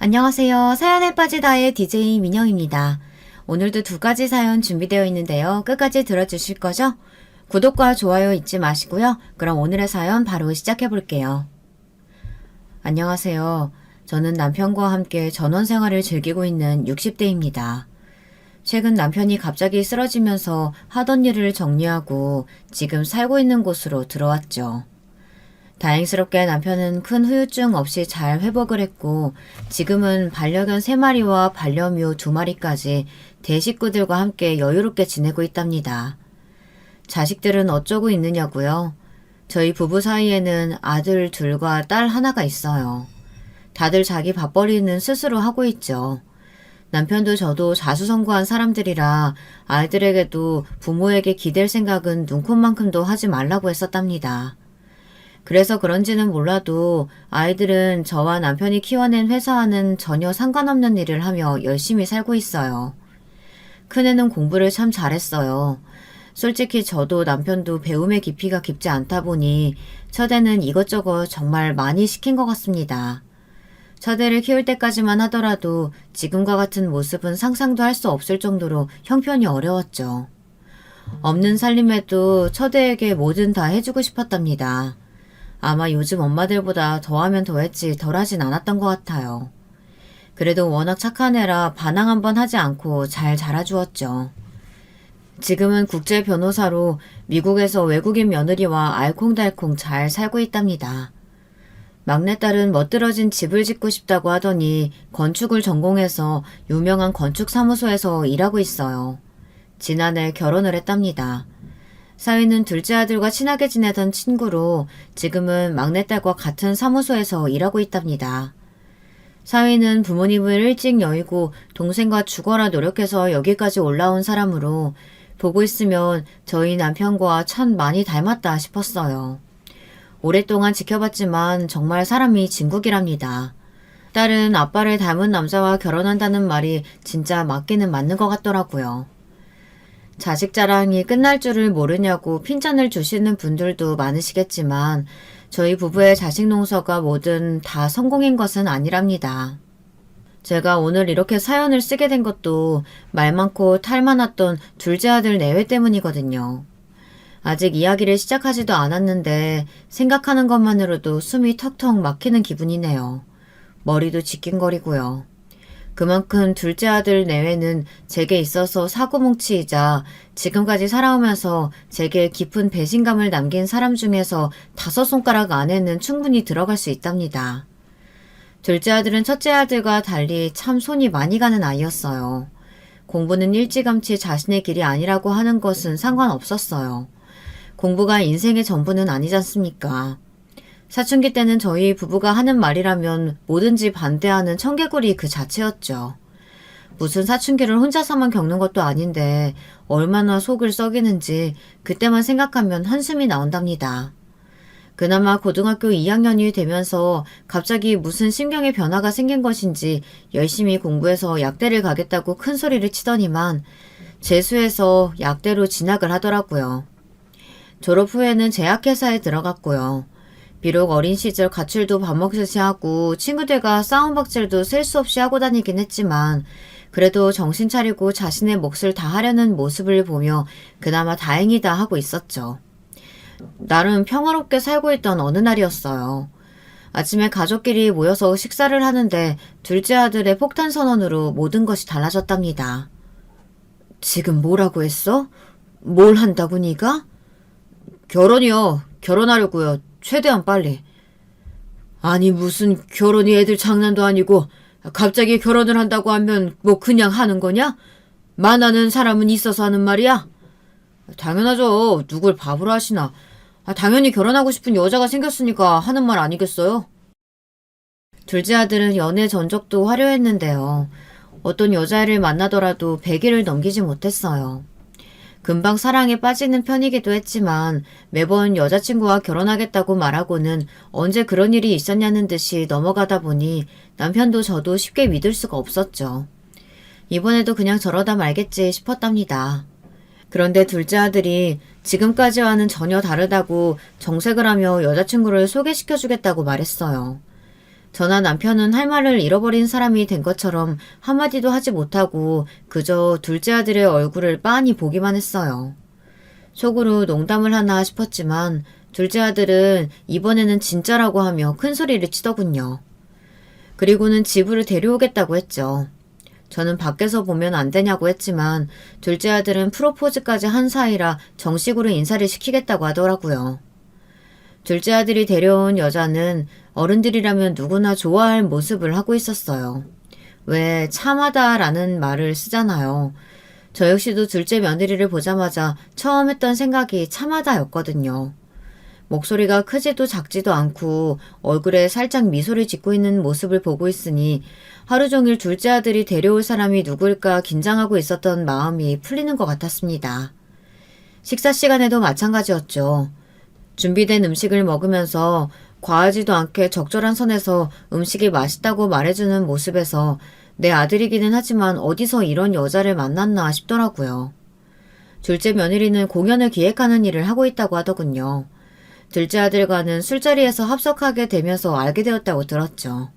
안녕하세요. 사연에 빠지다의 DJ 민영입니다. 오늘도 두 가지 사연 준비되어 있는데요. 끝까지 들어주실 거죠? 구독과 좋아요 잊지 마시고요. 그럼 오늘의 사연 바로 시작해 볼게요. 안녕하세요. 저는 남편과 함께 전원 생활을 즐기고 있는 60대입니다. 최근 남편이 갑자기 쓰러지면서 하던 일을 정리하고 지금 살고 있는 곳으로 들어왔죠. 다행스럽게 남편은 큰 후유증 없이 잘 회복을 했고 지금은 반려견 3마리와 반려묘 2마리까지 대식구들과 함께 여유롭게 지내고 있답니다. 자식들은 어쩌고 있느냐고요? 저희 부부 사이에는 아들 둘과 딸 하나가 있어요. 다들 자기 밥벌이는 스스로 하고 있죠. 남편도 저도 자수성가한 사람들이라 아이들에게도 부모에게 기댈 생각은 눈콧만큼도 하지 말라고 했었답니다. 그래서 그런지는 몰라도 아이들은 저와 남편이 키워낸 회사와는 전혀 상관없는 일을 하며 열심히 살고 있어요. 큰애는 공부를 참 잘했어요. 솔직히 저도 남편도 배움의 깊이가 깊지 않다 보니 첫애는 이것저것 정말 많이 시킨 것 같습니다. 첫애를 키울 때까지만 하더라도 지금과 같은 모습은 상상도 할 수 없을 정도로 형편이 어려웠죠. 없는 살림에도 첫애에게 뭐든 다 해주고 싶었답니다. 아마 요즘 엄마들보다 더하면 더했지 덜하진 않았던 것 같아요. 그래도 워낙 착한 애라 반항 한번 하지 않고 잘 자라주었죠. 지금은 국제 변호사로 미국에서 외국인 며느리와 알콩달콩 잘 살고 있답니다. 막내딸은 멋들어진 집을 짓고 싶다고 하더니 건축을 전공해서 유명한 건축사무소에서 일하고 있어요. 지난해 결혼을 했답니다. 사위는 둘째 아들과 친하게 지내던 친구로 지금은 막내딸과 같은 사무소에서 일하고 있답니다. 사위는 부모님을 일찍 여의고 동생과 죽어라 노력해서 여기까지 올라온 사람으로 보고 있으면 저희 남편과 참 많이 닮았다 싶었어요. 오랫동안 지켜봤지만 정말 사람이 진국이랍니다. 딸은 아빠를 닮은 남자와 결혼한다는 말이 진짜 맞기는 맞는 것 같더라고요. 자식 자랑이 끝날 줄을 모르냐고 핀잔을 주시는 분들도 많으시겠지만 저희 부부의 자식 농사가 뭐든 다 성공인 것은 아니랍니다. 제가 오늘 이렇게 사연을 쓰게 된 것도 말 많고 탈 많았던 둘째 아들 내외 때문이거든요. 아직 이야기를 시작하지도 않았는데 생각하는 것만으로도 숨이 턱턱 막히는 기분이네요. 머리도 지끈거리고요. 그만큼 둘째 아들 내외는 제게 있어서 사고뭉치이자 지금까지 살아오면서 제게 깊은 배신감을 남긴 사람 중에서 5손가락 안에는 충분히 들어갈 수 있답니다. 둘째 아들은 첫째 아들과 달리 참 손이 많이 가는 아이였어요. 공부는 일찌감치 자신의 길이 아니라고 하는 것은 상관없었어요. 공부가 인생의 전부는 아니지 않습니까? 사춘기 때는 저희 부부가 하는 말이라면 뭐든지 반대하는 청개구리 그 자체였죠. 무슨 사춘기를 혼자서만 겪는 것도 아닌데 얼마나 속을 썩이는지 그때만 생각하면 한숨이 나온답니다. 그나마 고등학교 2학년이 되면서 갑자기 무슨 심경의 변화가 생긴 것인지 열심히 공부해서 약대를 가겠다고 큰 소리를 치더니만 재수해서 약대로 진학을 하더라고요. 졸업 후에는 제약회사에 들어갔고요. 비록 어린 시절 가출도 밥 먹듯이 하고 친구들과 싸움박질도 셀 수 없이 하고 다니긴 했지만 그래도 정신 차리고 자신의 몫을 다하려는 모습을 보며 그나마 다행이다 하고 있었죠. 나름 평화롭게 살고 있던 어느 날이었어요. 아침에 가족끼리 모여서 식사를 하는데 둘째 아들의 폭탄 선언으로 모든 것이 달라졌답니다. 지금 뭐라고 했어? 뭘 한다고 네가? 결혼이요. 결혼하려고요. 최대한 빨리. 아니 무슨 결혼이 애들 장난도 아니고 갑자기 결혼을 한다고 하면 뭐 그냥 하는 거냐? 만나는 사람은 있어서 하는 말이야? 당연하죠. 누굴 바보로 하시나. 당연히 결혼하고 싶은 여자가 생겼으니까 하는 말 아니겠어요? 둘째 아들은 연애 전적도 화려했는데요. 어떤 여자애를 만나더라도 100일을 넘기지 못했어요. 금방 사랑에 빠지는 편이기도 했지만 매번 여자친구와 결혼하겠다고 말하고는 언제 그런 일이 있었냐는 듯이 넘어가다 보니 남편도 저도 쉽게 믿을 수가 없었죠. 이번에도 그냥 저러다 말겠지 싶었답니다. 그런데 둘째 아들이 지금까지와는 전혀 다르다고 정색을 하며 여자친구를 소개시켜주겠다고 말했어요. 저나 남편은 할 말을 잃어버린 사람이 된 것처럼 한마디도 하지 못하고 그저 둘째 아들의 얼굴을 빤히 보기만 했어요. 속으로 농담을 하나 싶었지만 둘째 아들은 이번에는 진짜라고 하며 큰 소리를 치더군요. 그리고는 집으로 데려오겠다고 했죠. 저는 밖에서 보면 안 되냐고 했지만 둘째 아들은 프로포즈까지 한 사이라 정식으로 인사를 시키겠다고 하더라고요. 둘째 아들이 데려온 여자는 어른들이라면 누구나 좋아할 모습을 하고 있었어요. 왜 참하다라는 말을 쓰잖아요. 저 역시도 둘째 며느리를 보자마자 처음 했던 생각이 참하다였거든요. 목소리가 크지도 작지도 않고 얼굴에 살짝 미소를 짓고 있는 모습을 보고 있으니 하루 종일 둘째 아들이 데려올 사람이 누구일까 긴장하고 있었던 마음이 풀리는 것 같았습니다. 식사 시간에도 마찬가지였죠. 준비된 음식을 먹으면서 과하지도 않게 적절한 선에서 음식이 맛있다고 말해주는 모습에서 내 아들이기는 하지만 어디서 이런 여자를 만났나 싶더라고요. 둘째 며느리는 공연을 기획하는 일을 하고 있다고 하더군요. 둘째 아들과는 술자리에서 합석하게 되면서 알게 되었다고 들었죠.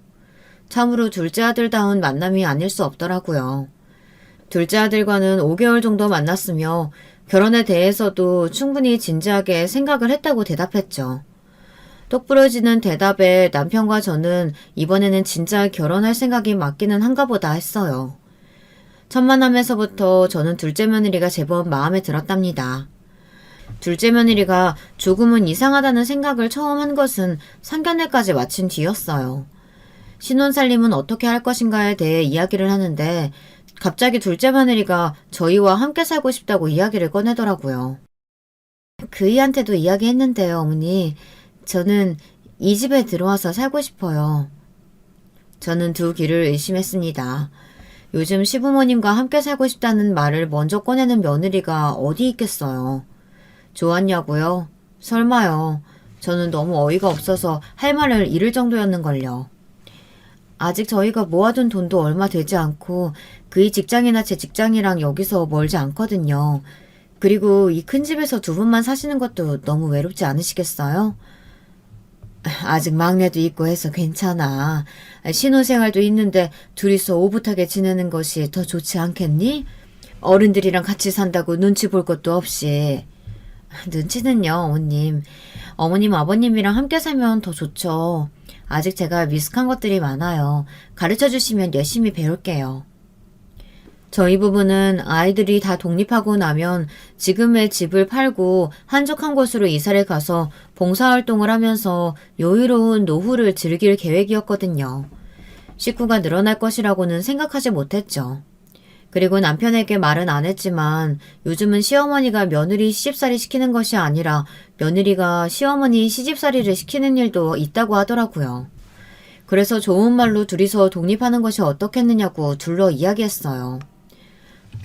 참으로 둘째 아들다운 만남이 아닐 수 없더라고요. 둘째 아들과는 5개월 정도 만났으며 결혼에 대해서도 충분히 진지하게 생각을 했다고 대답했죠. 똑부러지는 대답에 남편과 저는 이번에는 진짜 결혼할 생각이 맞기는 한가 보다 했어요. 첫 만남에서부터 저는 둘째 며느리가 제법 마음에 들었답니다. 둘째 며느리가 조금은 이상하다는 생각을 처음 한 것은 상견례까지 마친 뒤였어요. 신혼살림은 어떻게 할 것인가에 대해 이야기를 하는데 갑자기 둘째 며느리가 저희와 함께 살고 싶다고 이야기를 꺼내더라고요. 그이한테도 이야기했는데요, 어머니. 저는 이 집에 들어와서 살고 싶어요. 저는 두 귀를 의심했습니다. 요즘 시부모님과 함께 살고 싶다는 말을 먼저 꺼내는 며느리가 어디 있겠어요. 좋았냐고요? 설마요. 저는 너무 어이가 없어서 할 말을 잃을 정도였는걸요. 아직 저희가 모아둔 돈도 얼마 되지 않고 그의 직장이나 제 직장이랑 여기서 멀지 않거든요. 그리고 이 큰 집에서 두 분만 사시는 것도 너무 외롭지 않으시겠어요? 아직 막내도 있고 해서 괜찮아. 신혼생활도 있는데 둘이서 오붓하게 지내는 것이 더 좋지 않겠니? 어른들이랑 같이 산다고 눈치 볼 것도 없이. 눈치는요, 어머님. 어머님, 아버님이랑 함께 살면 더 좋죠. 아직 제가 미숙한 것들이 많아요. 가르쳐 주시면 열심히 배울게요. 저희 부부는 아이들이 다 독립하고 나면 지금의 집을 팔고 한적한 곳으로 이사를 가서 봉사활동을 하면서 여유로운 노후를 즐길 계획이었거든요. 식구가 늘어날 것이라고는 생각하지 못했죠. 그리고 남편에게 말은 안 했지만 요즘은 시어머니가 며느리 시집살이 시키는 것이 아니라 며느리가 시어머니 시집살이를 시키는 일도 있다고 하더라고요. 그래서 좋은 말로 둘이서 독립하는 것이 어떻겠느냐고 둘러 이야기했어요.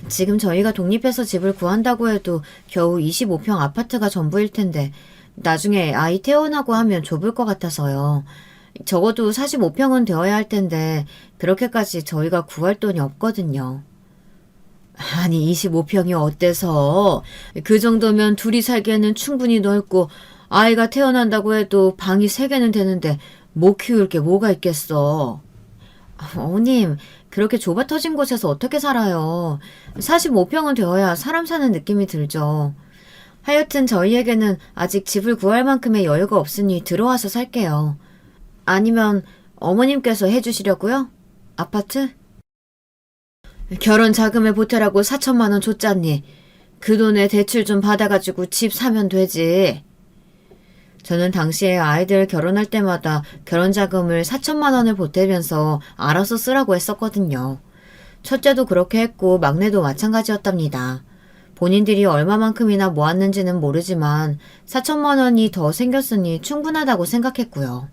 지금 저희가 독립해서 집을 구한다고 해도 겨우 25평 아파트가 전부일 텐데 나중에 아이 태어나고 하면 좁을 것 같아서요. 적어도 45평은 되어야 할 텐데 그렇게까지 저희가 구할 돈이 없거든요. 아니 25평이 어때서? 그 정도면 둘이 살기에는 충분히 넓고 아이가 태어난다고 해도 방이 3개는 되는데 못 키울 게 뭐가 있겠어. 어머님 그렇게 좁아 터진 곳에서 어떻게 살아요. 45평은 되어야 사람 사는 느낌이 들죠. 하여튼 저희에게는 아직 집을 구할 만큼의 여유가 없으니 들어와서 살게요. 아니면 어머님께서 해주시려고요? 아파트? 결혼 자금을 보태라고 4천만 원 줬잖니. 그 돈에 대출 좀 받아가지고 집 사면 되지. 저는 당시에 아이들 결혼할 때마다 결혼 자금을 4천만 원을 보태면서 알아서 쓰라고 했었거든요. 첫째도 그렇게 했고 막내도 마찬가지였답니다. 본인들이 얼마만큼이나 모았는지는 모르지만 4천만 원이 더 생겼으니 충분하다고 생각했고요.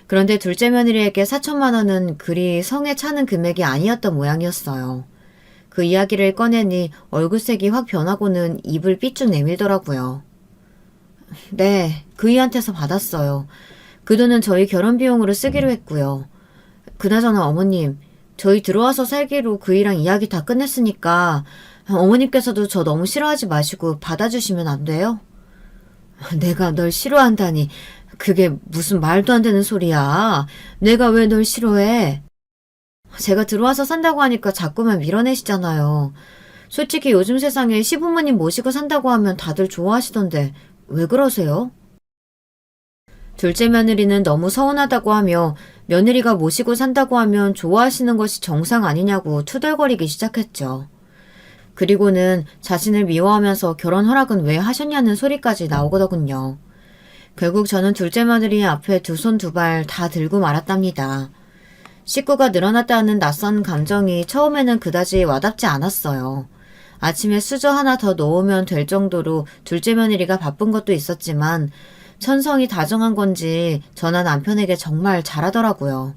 그런데 둘째 며느리에게 4천만 원은 그리 성에 차는 금액이 아니었던 모양이었어요. 그 이야기를 꺼내니 얼굴색이 확 변하고는 입을 삐쭉 내밀더라고요. 네, 그이한테서 받았어요. 그 돈은 저희 결혼 비용으로 쓰기로 했고요. 그나저나 어머님, 저희 들어와서 살기로 그이랑 이야기 다 끝냈으니까 어머님께서도 저 너무 싫어하지 마시고 받아주시면 안 돼요? 내가 널 싫어한다니. 그게 무슨 말도 안 되는 소리야. 내가 왜 널 싫어해? 제가 들어와서 산다고 하니까 자꾸만 밀어내시잖아요. 솔직히 요즘 세상에 시부모님 모시고 산다고 하면 다들 좋아하시던데 왜 그러세요? 둘째 며느리는 너무 서운하다고 하며 며느리가 모시고 산다고 하면 좋아하시는 것이 정상 아니냐고 투덜거리기 시작했죠. 그리고는 자신을 미워하면서 결혼 허락은 왜 하셨냐는 소리까지 나오거든요. 결국 저는 둘째 며느리 앞에 두 손 두 발 다 들고 말았답니다. 식구가 늘어났다는 낯선 감정이 처음에는 그다지 와닿지 않았어요. 아침에 수저 하나 더 놓으면 될 정도로 둘째 며느리가 바쁜 것도 있었지만 천성이 다정한 건지 저나 남편에게 정말 잘하더라고요.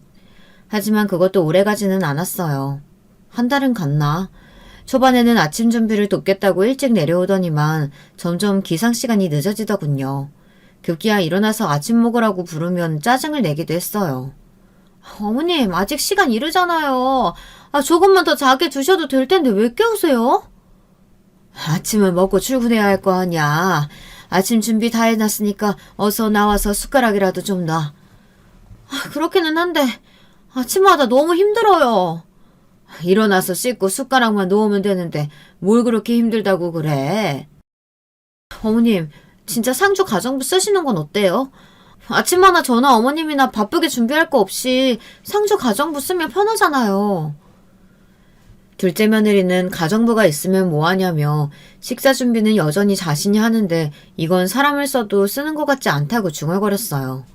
하지만 그것도 오래가지는 않았어요. 한 달은 갔나? 초반에는 아침 준비를 돕겠다고 일찍 내려오더니만 점점 기상시간이 늦어지더군요. 급기야 일어나서 아침 먹으라고 부르면 짜증을 내기도 했어요. 어머님, 아직 시간 이르잖아요. 조금만 더 자게 두셔도 될 텐데 왜 깨우세요? 아침을 먹고 출근해야 할 거 아니야. 아침 준비 다 해놨으니까 어서 나와서 숟가락이라도 좀 놔. 그렇기는 한데 아침마다 너무 힘들어요. 일어나서 씻고 숟가락만 놓으면 되는데 뭘 그렇게 힘들다고 그래? 어머님, 진짜 상주 가정부 쓰시는 건 어때요? 아침마다 저나 어머님이나 바쁘게 준비할 거 없이 상주 가정부 쓰면 편하잖아요. 둘째 며느리는 가정부가 있으면 뭐하냐며 식사 준비는 여전히 자신이 하는데 이건 사람을 써도 쓰는 것 같지 않다고 중얼거렸어요.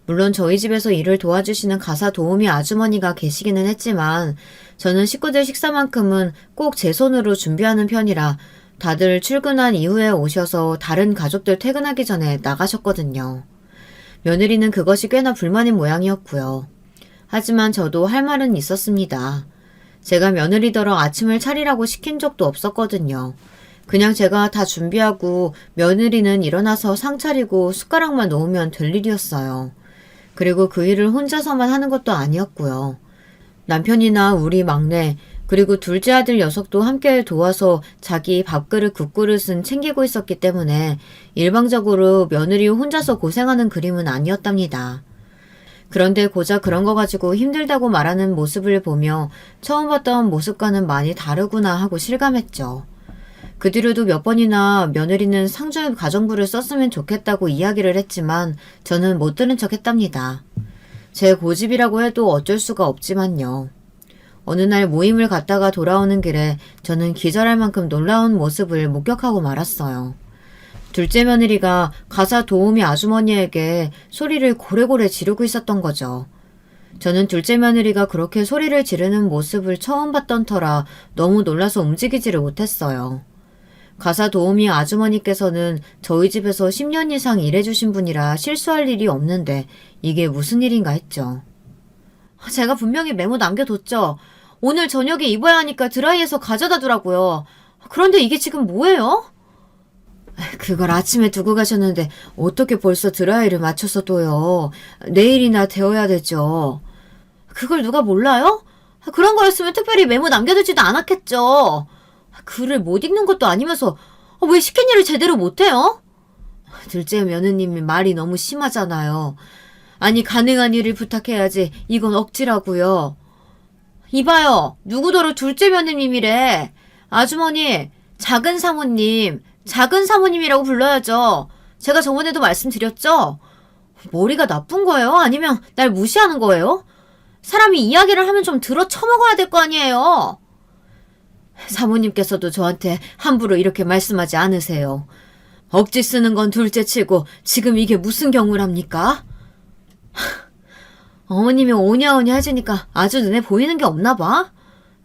물론 저희 집에서 일을 도와주시는 가사 도우미 아주머니가 계시기는 했지만 저는 식구들 식사만큼은 꼭 제 손으로 준비하는 편이라 다들 출근한 이후에 오셔서 다른 가족들 퇴근하기 전에 나가셨거든요. 며느리는 그것이 꽤나 불만인 모양이었고요. 하지만 저도 할 말은 있었습니다. 제가 며느리더러 아침을 차리라고 시킨 적도 없었거든요. 그냥 제가 다 준비하고 며느리는 일어나서 상 차리고 숟가락만 놓으면 될 일이었어요. 그리고 그 일을 혼자서만 하는 것도 아니었고요. 남편이나 우리 막내, 그리고 둘째 아들 녀석도 함께 도와서 자기 밥그릇 국그릇은 챙기고 있었기 때문에 일방적으로 며느리 혼자서 고생하는 그림은 아니었답니다. 그런데 고작 그런 거 가지고 힘들다고 말하는 모습을 보며 처음 봤던 모습과는 많이 다르구나 하고 실감했죠. 그 뒤로도 몇 번이나 며느리는 상주 가정부를 썼으면 좋겠다고 이야기를 했지만 저는 못 들은 척 했답니다. 제 고집이라고 해도 어쩔 수가 없지만요. 어느 날 모임을 갔다가 돌아오는 길에 저는 기절할 만큼 놀라운 모습을 목격하고 말았어요. 둘째 며느리가 가사 도우미 아주머니에게 소리를 고래고래 지르고 있었던 거죠. 저는 둘째 며느리가 그렇게 소리를 지르는 모습을 처음 봤던 터라 너무 놀라서 움직이지를 못했어요. 가사 도우미 아주머니께서는 저희 집에서 10년 이상 일해주신 분이라 실수할 일이 없는데 이게 무슨 일인가 했죠. 제가 분명히 메모 남겨뒀죠. 오늘 저녁에 입어야 하니까 드라이해서 가져다 두라고요. 그런데 이게 지금 뭐예요? 그걸 아침에 두고 가셨는데 어떻게 벌써 드라이를 맞춰서 둬요. 내일이나 되어야 되죠. 그걸 누가 몰라요? 그런 거였으면 특별히 메모 남겨두지도 않았겠죠. 글을 못 읽는 것도 아니면서 왜 시킨 일을 제대로 못해요? 둘째 며느님이 말이 너무 심하잖아요. 아니 가능한 일을 부탁해야지 이건 억지라고요. 이봐요. 누구더러 둘째 며느님이래. 아주머니, 작은 사모님, 작은 사모님이라고 불러야죠. 제가 저번에도 말씀드렸죠? 머리가 나쁜 거예요? 아니면 날 무시하는 거예요? 사람이 이야기를 하면 좀 들어 쳐먹어야 될 거 아니에요? 사모님께서도 저한테 함부로 이렇게 말씀하지 않으세요. 억지 쓰는 건 둘째치고 지금 이게 무슨 경우랍니까? 어머님이 오냐오냐 해주니까 아주 눈에 보이는 게 없나 봐.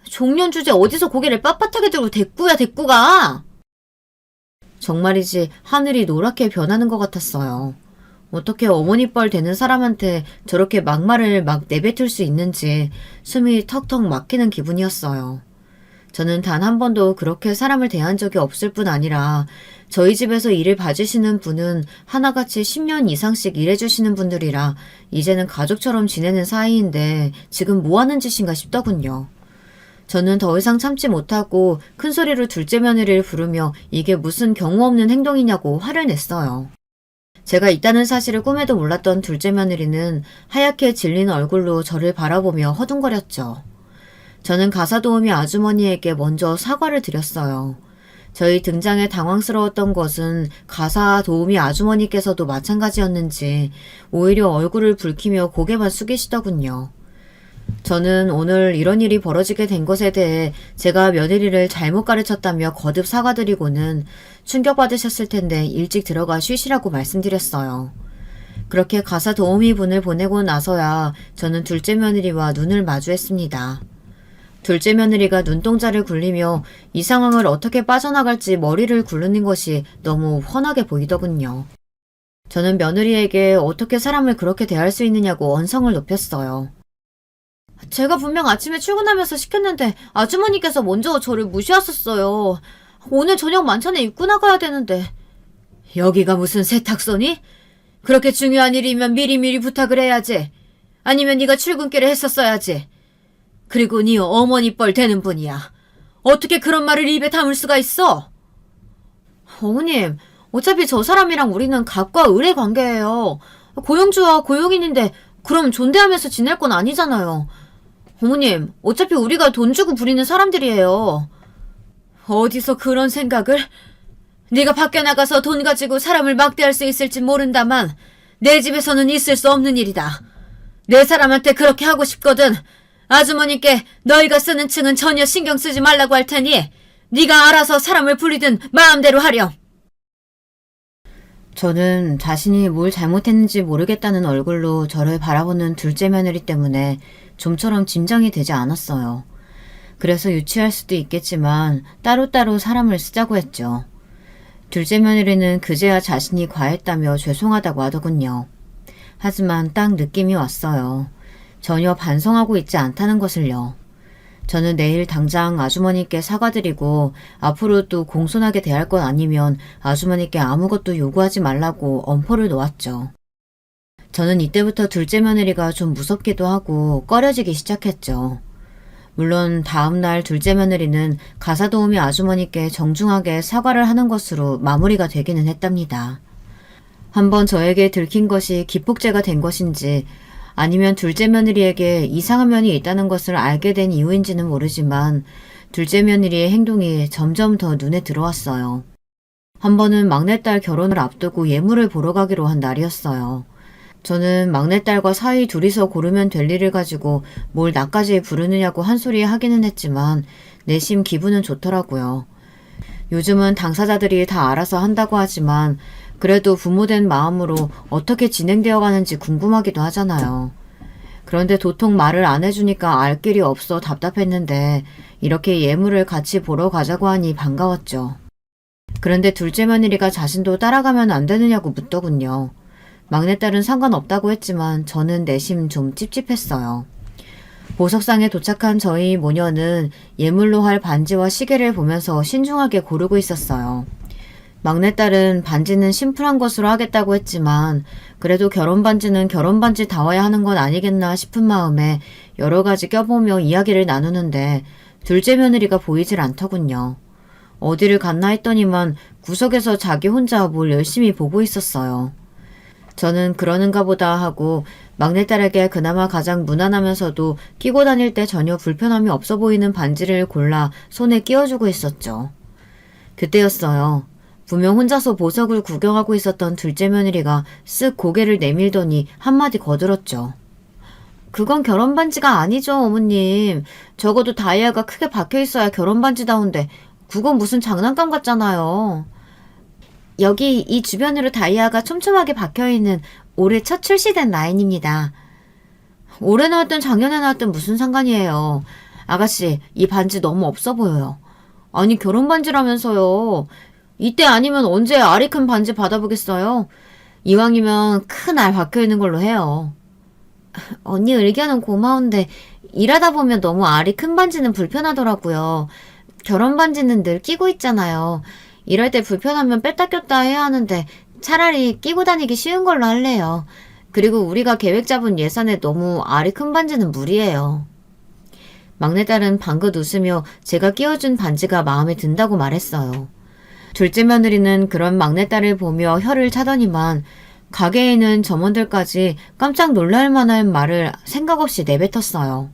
종년 주제 어디서 고개를 빳빳하게 들고 대꾸야 대꾸가. 정말이지 하늘이 노랗게 변하는 것 같았어요. 어떻게 어머니 뻘 되는 사람한테 저렇게 막말을 막 내뱉을 수 있는지 숨이 턱턱 막히는 기분이었어요. 저는 단 한 번도 그렇게 사람을 대한 적이 없을 뿐 아니라 저희 집에서 일을 봐주시는 분은 하나같이 10년 이상씩 일해주시는 분들이라 이제는 가족처럼 지내는 사이인데 지금 뭐하는 짓인가 싶더군요. 저는 더 이상 참지 못하고 큰 소리로 둘째 며느리를 부르며 이게 무슨 경우 없는 행동이냐고 화를 냈어요. 제가 있다는 사실을 꿈에도 몰랐던 둘째 며느리는 하얗게 질린 얼굴로 저를 바라보며 허둥거렸죠. 저는 가사도우미 아주머니에게 먼저 사과를 드렸어요. 저희 등장에 당황스러웠던 것은 가사도우미 아주머니께서도 마찬가지였는지 오히려 얼굴을 붉히며 고개만 숙이시더군요. 저는 오늘 이런 일이 벌어지게 된 것에 대해 제가 며느리를 잘못 가르쳤다며 거듭 사과드리고는 충격받으셨을 텐데 일찍 들어가 쉬시라고 말씀드렸어요. 그렇게 가사 도우미 분을 보내고 나서야 저는 둘째 며느리와 눈을 마주했습니다. 둘째 며느리가 눈동자를 굴리며 이 상황을 어떻게 빠져나갈지 머리를 굴르는 것이 너무 훤하게 보이더군요. 저는 며느리에게 어떻게 사람을 그렇게 대할 수 있느냐고 언성을 높였어요. 제가 분명 아침에 출근하면서 시켰는데 아주머니께서 먼저 저를 무시하셨어요. 오늘 저녁 만찬에 입고 나가야 되는데. 여기가 무슨 세탁소니? 그렇게 중요한 일이면 미리미리 부탁을 해야지. 아니면 네가 출근길에 했었어야지. 그리고 네 어머니 뻘 되는 분이야. 어떻게 그런 말을 입에 담을 수가 있어? 어머님, 어차피 저 사람이랑 우리는 갑과 을의 관계예요. 고용주와 고용인인데 그럼 존대하면서 지낼 건 아니잖아요. 어머님, 어차피 우리가 돈 주고 부리는 사람들이에요. 어디서 그런 생각을? 네가 밖에 나가서 돈 가지고 사람을 막대할 수 있을지 모른다만 내 집에서는 있을 수 없는 일이다. 내 사람한테 그렇게 하고 싶거든. 아주머니께 너희가 쓰는 층은 전혀 신경 쓰지 말라고 할 테니 네가 알아서 사람을 불리든 마음대로 하렴. 저는 자신이 뭘 잘못했는지 모르겠다는 얼굴로 저를 바라보는 둘째 며느리 때문에 좀처럼 짐작이 되지 않았어요. 그래서 유치할 수도 있겠지만 따로따로 사람을 쓰자고 했죠. 둘째 며느리는 그제야 자신이 과했다며 죄송하다고 하더군요. 하지만 딱 느낌이 왔어요. 전혀 반성하고 있지 않다는 것을요. 저는 내일 당장 아주머니께 사과드리고 앞으로도 공손하게 대할 것 아니면 아주머니께 아무것도 요구하지 말라고 엄포를 놓았죠. 저는 이때부터 둘째 며느리가 좀 무섭기도 하고 꺼려지기 시작했죠. 물론 다음날 둘째 며느리는 가사도우미 아주머니께 정중하게 사과를 하는 것으로 마무리가 되기는 했답니다. 한번 저에게 들킨 것이 기폭제가 된 것인지 아니면 둘째 며느리에게 이상한 면이 있다는 것을 알게 된 이유인지는 모르지만 둘째 며느리의 행동이 점점 더 눈에 들어왔어요. 한 번은 막내딸 결혼을 앞두고 예물을 보러 가기로 한 날이었어요. 저는 막내딸과 사위 둘이서 고르면 될 일을 가지고 뭘 나까지 부르느냐고 한 소리 하기는 했지만 내심 기분은 좋더라고요. 요즘은 당사자들이 다 알아서 한다고 하지만 그래도 부모된 마음으로 어떻게 진행되어 가는지 궁금하기도 하잖아요. 그런데 도통 말을 안 해주니까 알 길이 없어 답답했는데 이렇게 예물을 같이 보러 가자고 하니 반가웠죠. 그런데 둘째 며느리가 자신도 따라가면 안 되느냐고 묻더군요. 막내딸은 상관없다고 했지만 저는 내심 좀 찝찝했어요. 보석상에 도착한 저희 모녀는 예물로 할 반지와 시계를 보면서 신중하게 고르고 있었어요. 막내딸은 반지는 심플한 것으로 하겠다고 했지만 그래도 결혼반지는 결혼반지다워야 하는 건 아니겠나 싶은 마음에 여러 가지 껴보며 이야기를 나누는데 둘째 며느리가 보이질 않더군요. 어디를 갔나 했더니만 구석에서 자기 혼자 뭘 열심히 보고 있었어요. 저는 그러는가 보다 하고 막내딸에게 그나마 가장 무난하면서도 끼고 다닐 때 전혀 불편함이 없어 보이는 반지를 골라 손에 끼워주고 있었죠. 그때였어요. 분명 혼자서 보석을 구경하고 있었던 둘째 며느리가 쓱 고개를 내밀더니 한마디 거들었죠. 그건 결혼반지가 아니죠, 어머님. 적어도 다이아가 크게 박혀있어야 결혼반지다운데 그건 무슨 장난감 같잖아요. 여기 이 주변으로 다이아가 촘촘하게 박혀있는 올해 첫 출시된 라인입니다. 올해 나왔든 작년에 나왔든 무슨 상관이에요. 아가씨, 이 반지 너무 없어 보여요. 아니, 결혼반지라면서요. 이때 아니면 언제 알이 큰 반지 받아보겠어요? 이왕이면 큰 알 박혀있는 걸로 해요. 언니 의견은 고마운데 일하다 보면 너무 알이 큰 반지는 불편하더라고요. 결혼 반지는 늘 끼고 있잖아요. 이럴 때 불편하면 뺐다 꼈다 해야 하는데 차라리 끼고 다니기 쉬운 걸로 할래요. 그리고 우리가 계획 잡은 예산에 너무 알이 큰 반지는 무리예요. 막내딸은 방긋 웃으며 제가 끼워준 반지가 마음에 든다고 말했어요. 둘째 며느리는 그런 막내딸을 보며 혀를 차더니만 가게에 있는 점원들까지 깜짝 놀랄 만한 말을 생각 없이 내뱉었어요.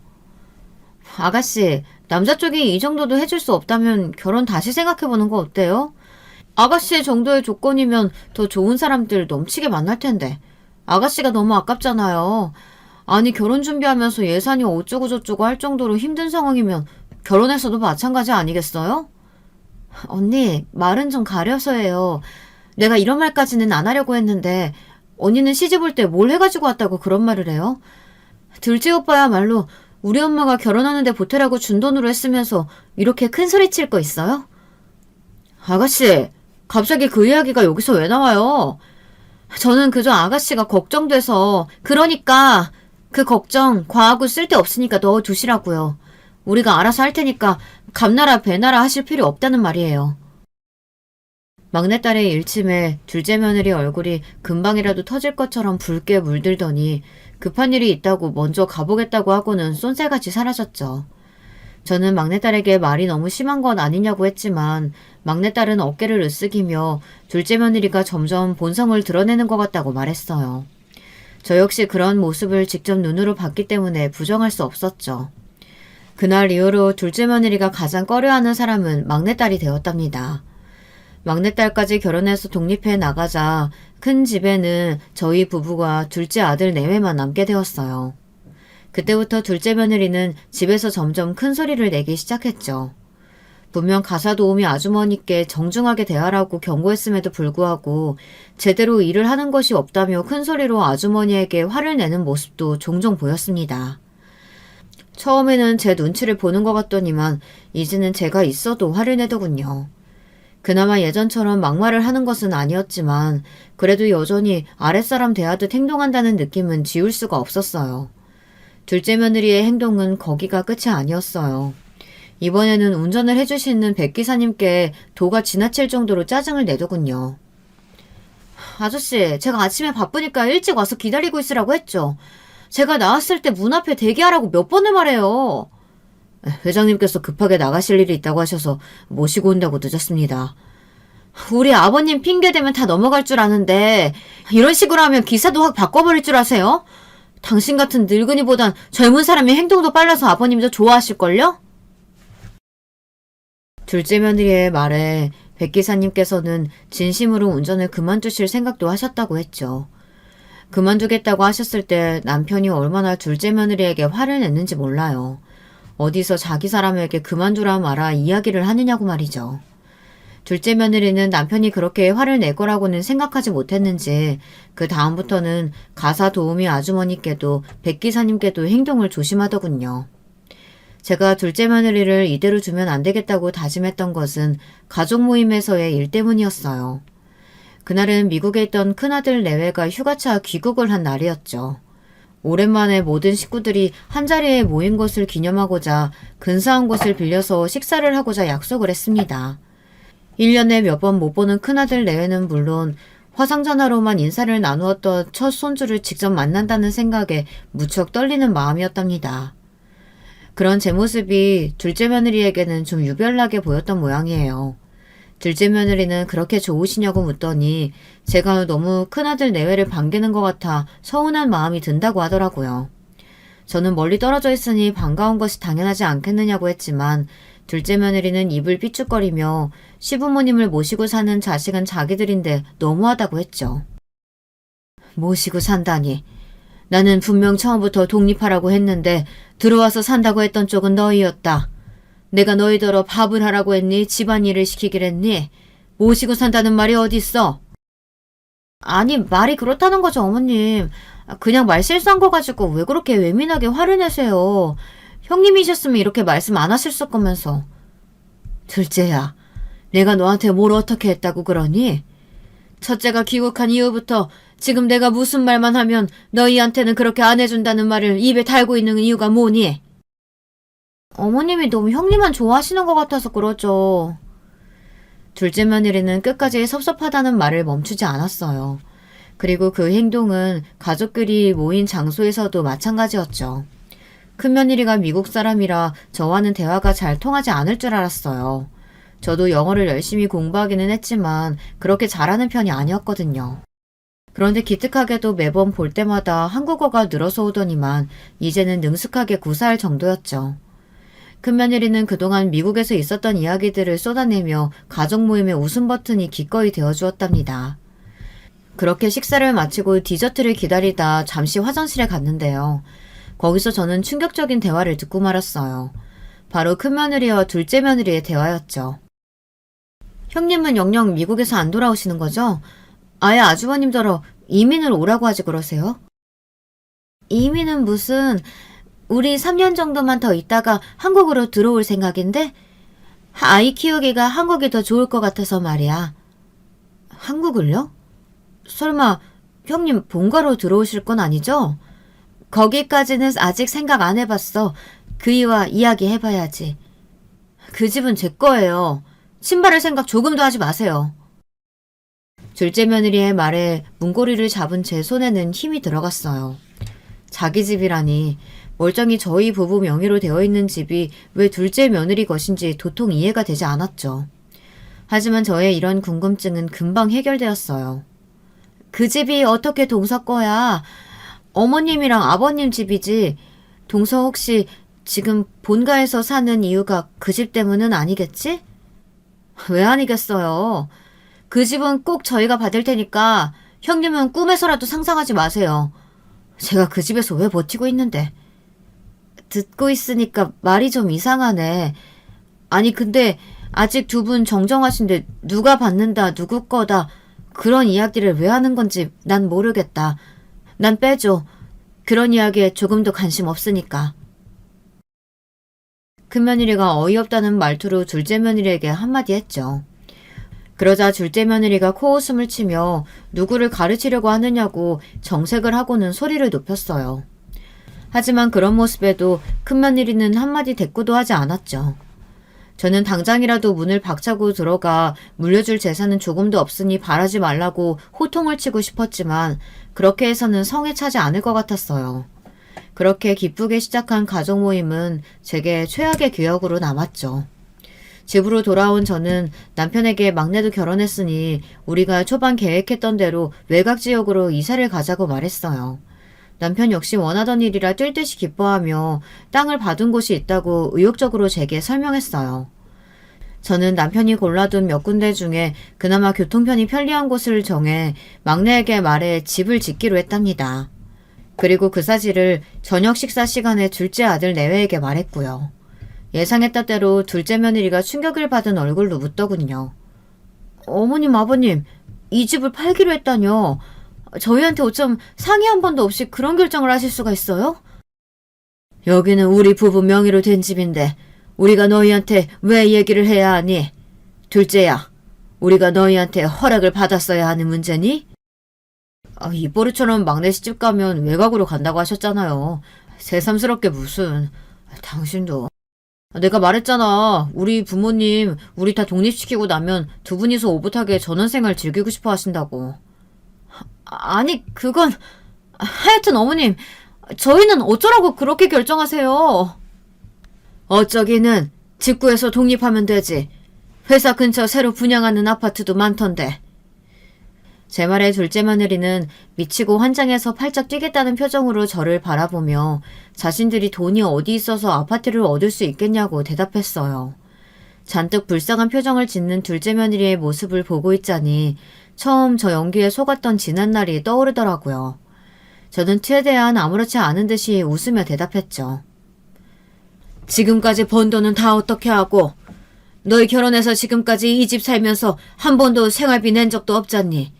아가씨, 남자 쪽이 이 정도도 해줄 수 없다면 결혼 다시 생각해보는 거 어때요? 아가씨 정도의 조건이면 더 좋은 사람들 넘치게 만날 텐데. 아가씨가 너무 아깝잖아요. 아니, 결혼 준비하면서 예산이 어쩌고저쩌고 할 정도로 힘든 상황이면 결혼해서도 마찬가지 아니겠어요? 언니, 말은 좀 가려서 해요. 내가 이런 말까지는 안 하려고 했는데 언니는 시집 올 때 뭘 해가지고 왔다고 그런 말을 해요? 둘째 오빠야말로 우리 엄마가 결혼하는데 보태라고 준 돈으로 했으면서 이렇게 큰 소리 칠 거 있어요? 아가씨, 갑자기 그 이야기가 여기서 왜 나와요? 저는 그저 아가씨가 걱정돼서. 그러니까 그 걱정 과하고 쓸데없으니까 넣어두시라고요. 우리가 알아서 할 테니까 감나라 배나라 하실 필요 없다는 말이에요. 막내딸의 일침에 둘째 며느리 얼굴이 금방이라도 터질 것처럼 붉게 물들더니 급한 일이 있다고 먼저 가보겠다고 하고는 쏜살같이 사라졌죠. 저는 막내딸에게 말이 너무 심한 건 아니냐고 했지만 막내딸은 어깨를 으쓱이며 둘째 며느리가 점점 본성을 드러내는 것 같다고 말했어요. 저 역시 그런 모습을 직접 눈으로 봤기 때문에 부정할 수 없었죠. 그날 이후로 둘째 며느리가 가장 꺼려하는 사람은 막내딸이 되었답니다. 막내딸까지 결혼해서 독립해 나가자 큰 집에는 저희 부부와 둘째 아들 내외만 남게 되었어요. 그때부터 둘째 며느리는 집에서 점점 큰 소리를 내기 시작했죠. 분명 가사 도우미 아주머니께 정중하게 대하라고 경고했음에도 불구하고 제대로 일을 하는 것이 없다며 큰 소리로 아주머니에게 화를 내는 모습도 종종 보였습니다. 처음에는 제 눈치를 보는 것 같더니만 이제는 제가 있어도 화를 내더군요. 그나마 예전처럼 막말을 하는 것은 아니었지만 그래도 여전히 아랫사람 대하듯 행동한다는 느낌은 지울 수가 없었어요. 둘째 며느리의 행동은 거기가 끝이 아니었어요. 이번에는 운전을 해주시는 백 기사님께 도가 지나칠 정도로 짜증을 내더군요. 아저씨, 제가 아침에 바쁘니까 일찍 와서 기다리고 있으라고 했죠. 제가 나왔을 때 문 앞에 대기하라고 몇 번을 말해요. 회장님께서 급하게 나가실 일이 있다고 하셔서 모시고 온다고 늦었습니다. 우리 아버님 핑계대면 다 넘어갈 줄 아는데 이런 식으로 하면 기사도 확 바꿔버릴 줄 아세요? 당신 같은 늙은이보단 젊은 사람이 행동도 빨라서 아버님도 좋아하실걸요? 둘째 며느리의 말에 백 기사님께서는 진심으로 운전을 그만두실 생각도 하셨다고 했죠. 그만두겠다고 하셨을 때 남편이 얼마나 둘째 며느리에게 화를 냈는지 몰라요. 어디서 자기 사람에게 그만두라 마라 이야기를 하느냐고 말이죠. 둘째 며느리는 남편이 그렇게 화를 낼 거라고는 생각하지 못했는지 그 다음부터는 가사 도우미 아주머니께도 백 기사님께도 행동을 조심하더군요. 제가 둘째 며느리를 이대로 두면 안 되겠다고 다짐했던 것은 가족 모임에서의 일 때문이었어요. 그날은 미국에 있던 큰아들 내외가 휴가차 귀국을 한 날이었죠. 오랜만에 모든 식구들이 한자리에 모인 것을 기념하고자 근사한 곳을 빌려서 식사를 하고자 약속을 했습니다. 1년에 몇 번 못 보는 큰아들 내외는 물론 화상전화로만 인사를 나누었던 첫 손주를 직접 만난다는 생각에 무척 떨리는 마음이었답니다. 그런 제 모습이 둘째 며느리에게는 좀 유별나게 보였던 모양이에요. 둘째 며느리는 그렇게 좋으시냐고 묻더니 제가 너무 큰아들 내외를 반기는 것 같아 서운한 마음이 든다고 하더라고요. 저는 멀리 떨어져 있으니 반가운 것이 당연하지 않겠느냐고 했지만 둘째 며느리는 입을 삐죽거리며 시부모님을 모시고 사는 자식은 자기들인데 너무하다고 했죠. 모시고 산다니. 나는 분명 처음부터 독립하라고 했는데 들어와서 산다고 했던 쪽은 너희였다. 내가 너희더러 밥을 하라고 했니? 집안일을 시키길 했니? 모시고 산다는 말이 어딨어? 아니, 말이 그렇다는 거죠, 어머님. 그냥 말 실수한 거 가지고 왜 그렇게 예민하게 화를 내세요? 형님이셨으면 이렇게 말씀 안 하셨을 거면서. 둘째야, 내가 너한테 뭘 어떻게 했다고 그러니? 첫째가 귀국한 이후부터 지금 내가 무슨 말만 하면 너희한테는 그렇게 안 해준다는 말을 입에 달고 있는 이유가 뭐니? 어머님이 너무 형님만 좋아하시는 것 같아서 그러죠. 둘째 며느리는 끝까지 섭섭하다는 말을 멈추지 않았어요. 그리고 그 행동은 가족끼리 모인 장소에서도 마찬가지였죠. 큰며느리가 미국 사람이라 저와는 대화가 잘 통하지 않을 줄 알았어요. 저도 영어를 열심히 공부하기는 했지만 그렇게 잘하는 편이 아니었거든요. 그런데 기특하게도 매번 볼 때마다 한국어가 늘어서 오더니만 이제는 능숙하게 구사할 정도였죠. 큰며느리는 그동안 미국에서 있었던 이야기들을 쏟아내며 가족 모임의 웃음 버튼이 기꺼이 되어주었답니다. 그렇게 식사를 마치고 디저트를 기다리다 잠시 화장실에 갔는데요. 거기서 저는 충격적인 대화를 듣고 말았어요. 바로 큰며느리와 둘째 며느리의 대화였죠. 형님은 영영 미국에서 안 돌아오시는 거죠? 아예 아주버님더러 이민을 오라고 하지 그러세요? 이민은 무슨... 우리 3년 정도만 더 있다가 한국으로 들어올 생각인데 아이 키우기가 한국이 더 좋을 것 같아서 말이야. 한국을요? 설마 형님 본가로 들어오실 건 아니죠? 거기까지는 아직 생각 안 해봤어. 그이와 이야기해봐야지. 그 집은 제 거예요. 신발을 생각 조금도 하지 마세요. 둘째 며느리의 말에 문고리를 잡은 제 손에는 힘이 들어갔어요. 자기 집이라니... 멀쩡히 저희 부부 명의로 되어 있는 집이 왜 둘째 며느리 것인지 도통 이해가 되지 않았죠. 하지만 저의 이런 궁금증은 금방 해결되었어요. 그 집이 어떻게 동서 거야? 어머님이랑 아버님 집이지. 동서 혹시 지금 본가에서 사는 이유가 그 집 때문은 아니겠지? 왜 아니겠어요. 그 집은 꼭 저희가 받을 테니까 형님은 꿈에서라도 상상하지 마세요. 제가 그 집에서 왜 버티고 있는데. 듣고 있으니까 말이 좀 이상하네. 아니 근데 아직 두 분 정정하신데 누가 받는다 누구 거다 그런 이야기를 왜 하는 건지 난 모르겠다. 난 빼줘. 그런 이야기에 조금도 관심 없으니까. 큰며느리가 어이없다는 말투로 둘째 며느리에게 한마디 했죠. 그러자 둘째 며느리가 코웃음을 치며 누구를 가르치려고 하느냐고 정색을 하고는 소리를 높였어요. 하지만 그런 모습에도 큰며느리는 한마디 대꾸도 하지 않았죠. 저는 당장이라도 문을 박차고 들어가 물려줄 재산은 조금도 없으니 바라지 말라고 호통을 치고 싶었지만 그렇게 해서는 성에 차지 않을 것 같았어요. 그렇게 기쁘게 시작한 가족 모임은 제게 최악의 기억으로 남았죠. 집으로 돌아온 저는 남편에게 막내도 결혼했으니 우리가 초반 계획했던 대로 외곽 지역으로 이사를 가자고 말했어요. 남편 역시 원하던 일이라 뛸 듯이 기뻐하며 땅을 받은 곳이 있다고 의욕적으로 제게 설명했어요. 저는 남편이 골라둔 몇 군데 중에 그나마 교통편이 편리한 곳을 정해 막내에게 말해 집을 짓기로 했답니다. 그리고 그 사실을 저녁 식사 시간에 둘째 아들 내외에게 말했고요. 예상했던 대로 둘째 며느리가 충격을 받은 얼굴로 묻더군요. 어머님, 아버님, 이 집을 팔기로 했다뇨. 저희한테 어쩜 상의 한 번도 없이 그런 결정을 하실 수가 있어요? 여기는 우리 부부 명의로 된 집인데 우리가 너희한테 왜 얘기를 해야 하니? 둘째야, 우리가 너희한테 허락을 받았어야 하는 문제니? 입버릇처럼 막내 시집 가면 외곽으로 간다고 하셨잖아요. 새삼스럽게 무슨... 당신도... 내가 말했잖아. 우리 부모님 우리 다 독립시키고 나면 두 분이서 오붓하게 전원생활 즐기고 싶어 하신다고. 아니 그건... 하여튼 어머님, 저희는 어쩌라고 그렇게 결정하세요. 어쩌기는 집 구해서 독립하면 되지. 회사 근처 새로 분양하는 아파트도 많던데. 제 말에 둘째 며느리는 미치고 환장해서 팔짝 뛰겠다는 표정으로 저를 바라보며 자신들이 돈이 어디 있어서 아파트를 얻을 수 있겠냐고 대답했어요. 잔뜩 불쌍한 표정을 짓는 둘째 며느리의 모습을 보고 있자니 처음 저 연기에 속았던 지난날이 떠오르더라고요. 저는 최대한 아무렇지 않은 듯이 웃으며 대답했죠. 지금까지 번 돈은 다 어떻게 하고? 너희 결혼해서 지금까지 이 집 살면서 한 번도 생활비 낸 적도 없잖니.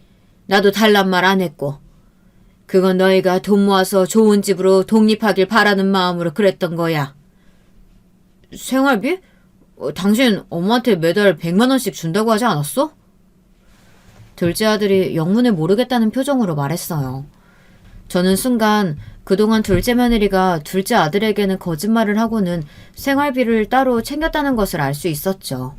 나도 달란 말 안 했고. 그건 너희가 돈 모아서 좋은 집으로 독립하길 바라는 마음으로 그랬던 거야. 생활비? 당신 엄마한테 매달 100만 원씩 준다고 하지 않았어? 둘째 아들이 영문을 모르겠다는 표정으로 말했어요. 저는 순간 그동안 둘째 며느리가 둘째 아들에게는 거짓말을 하고는 생활비를 따로 챙겼다는 것을 알 수 있었죠.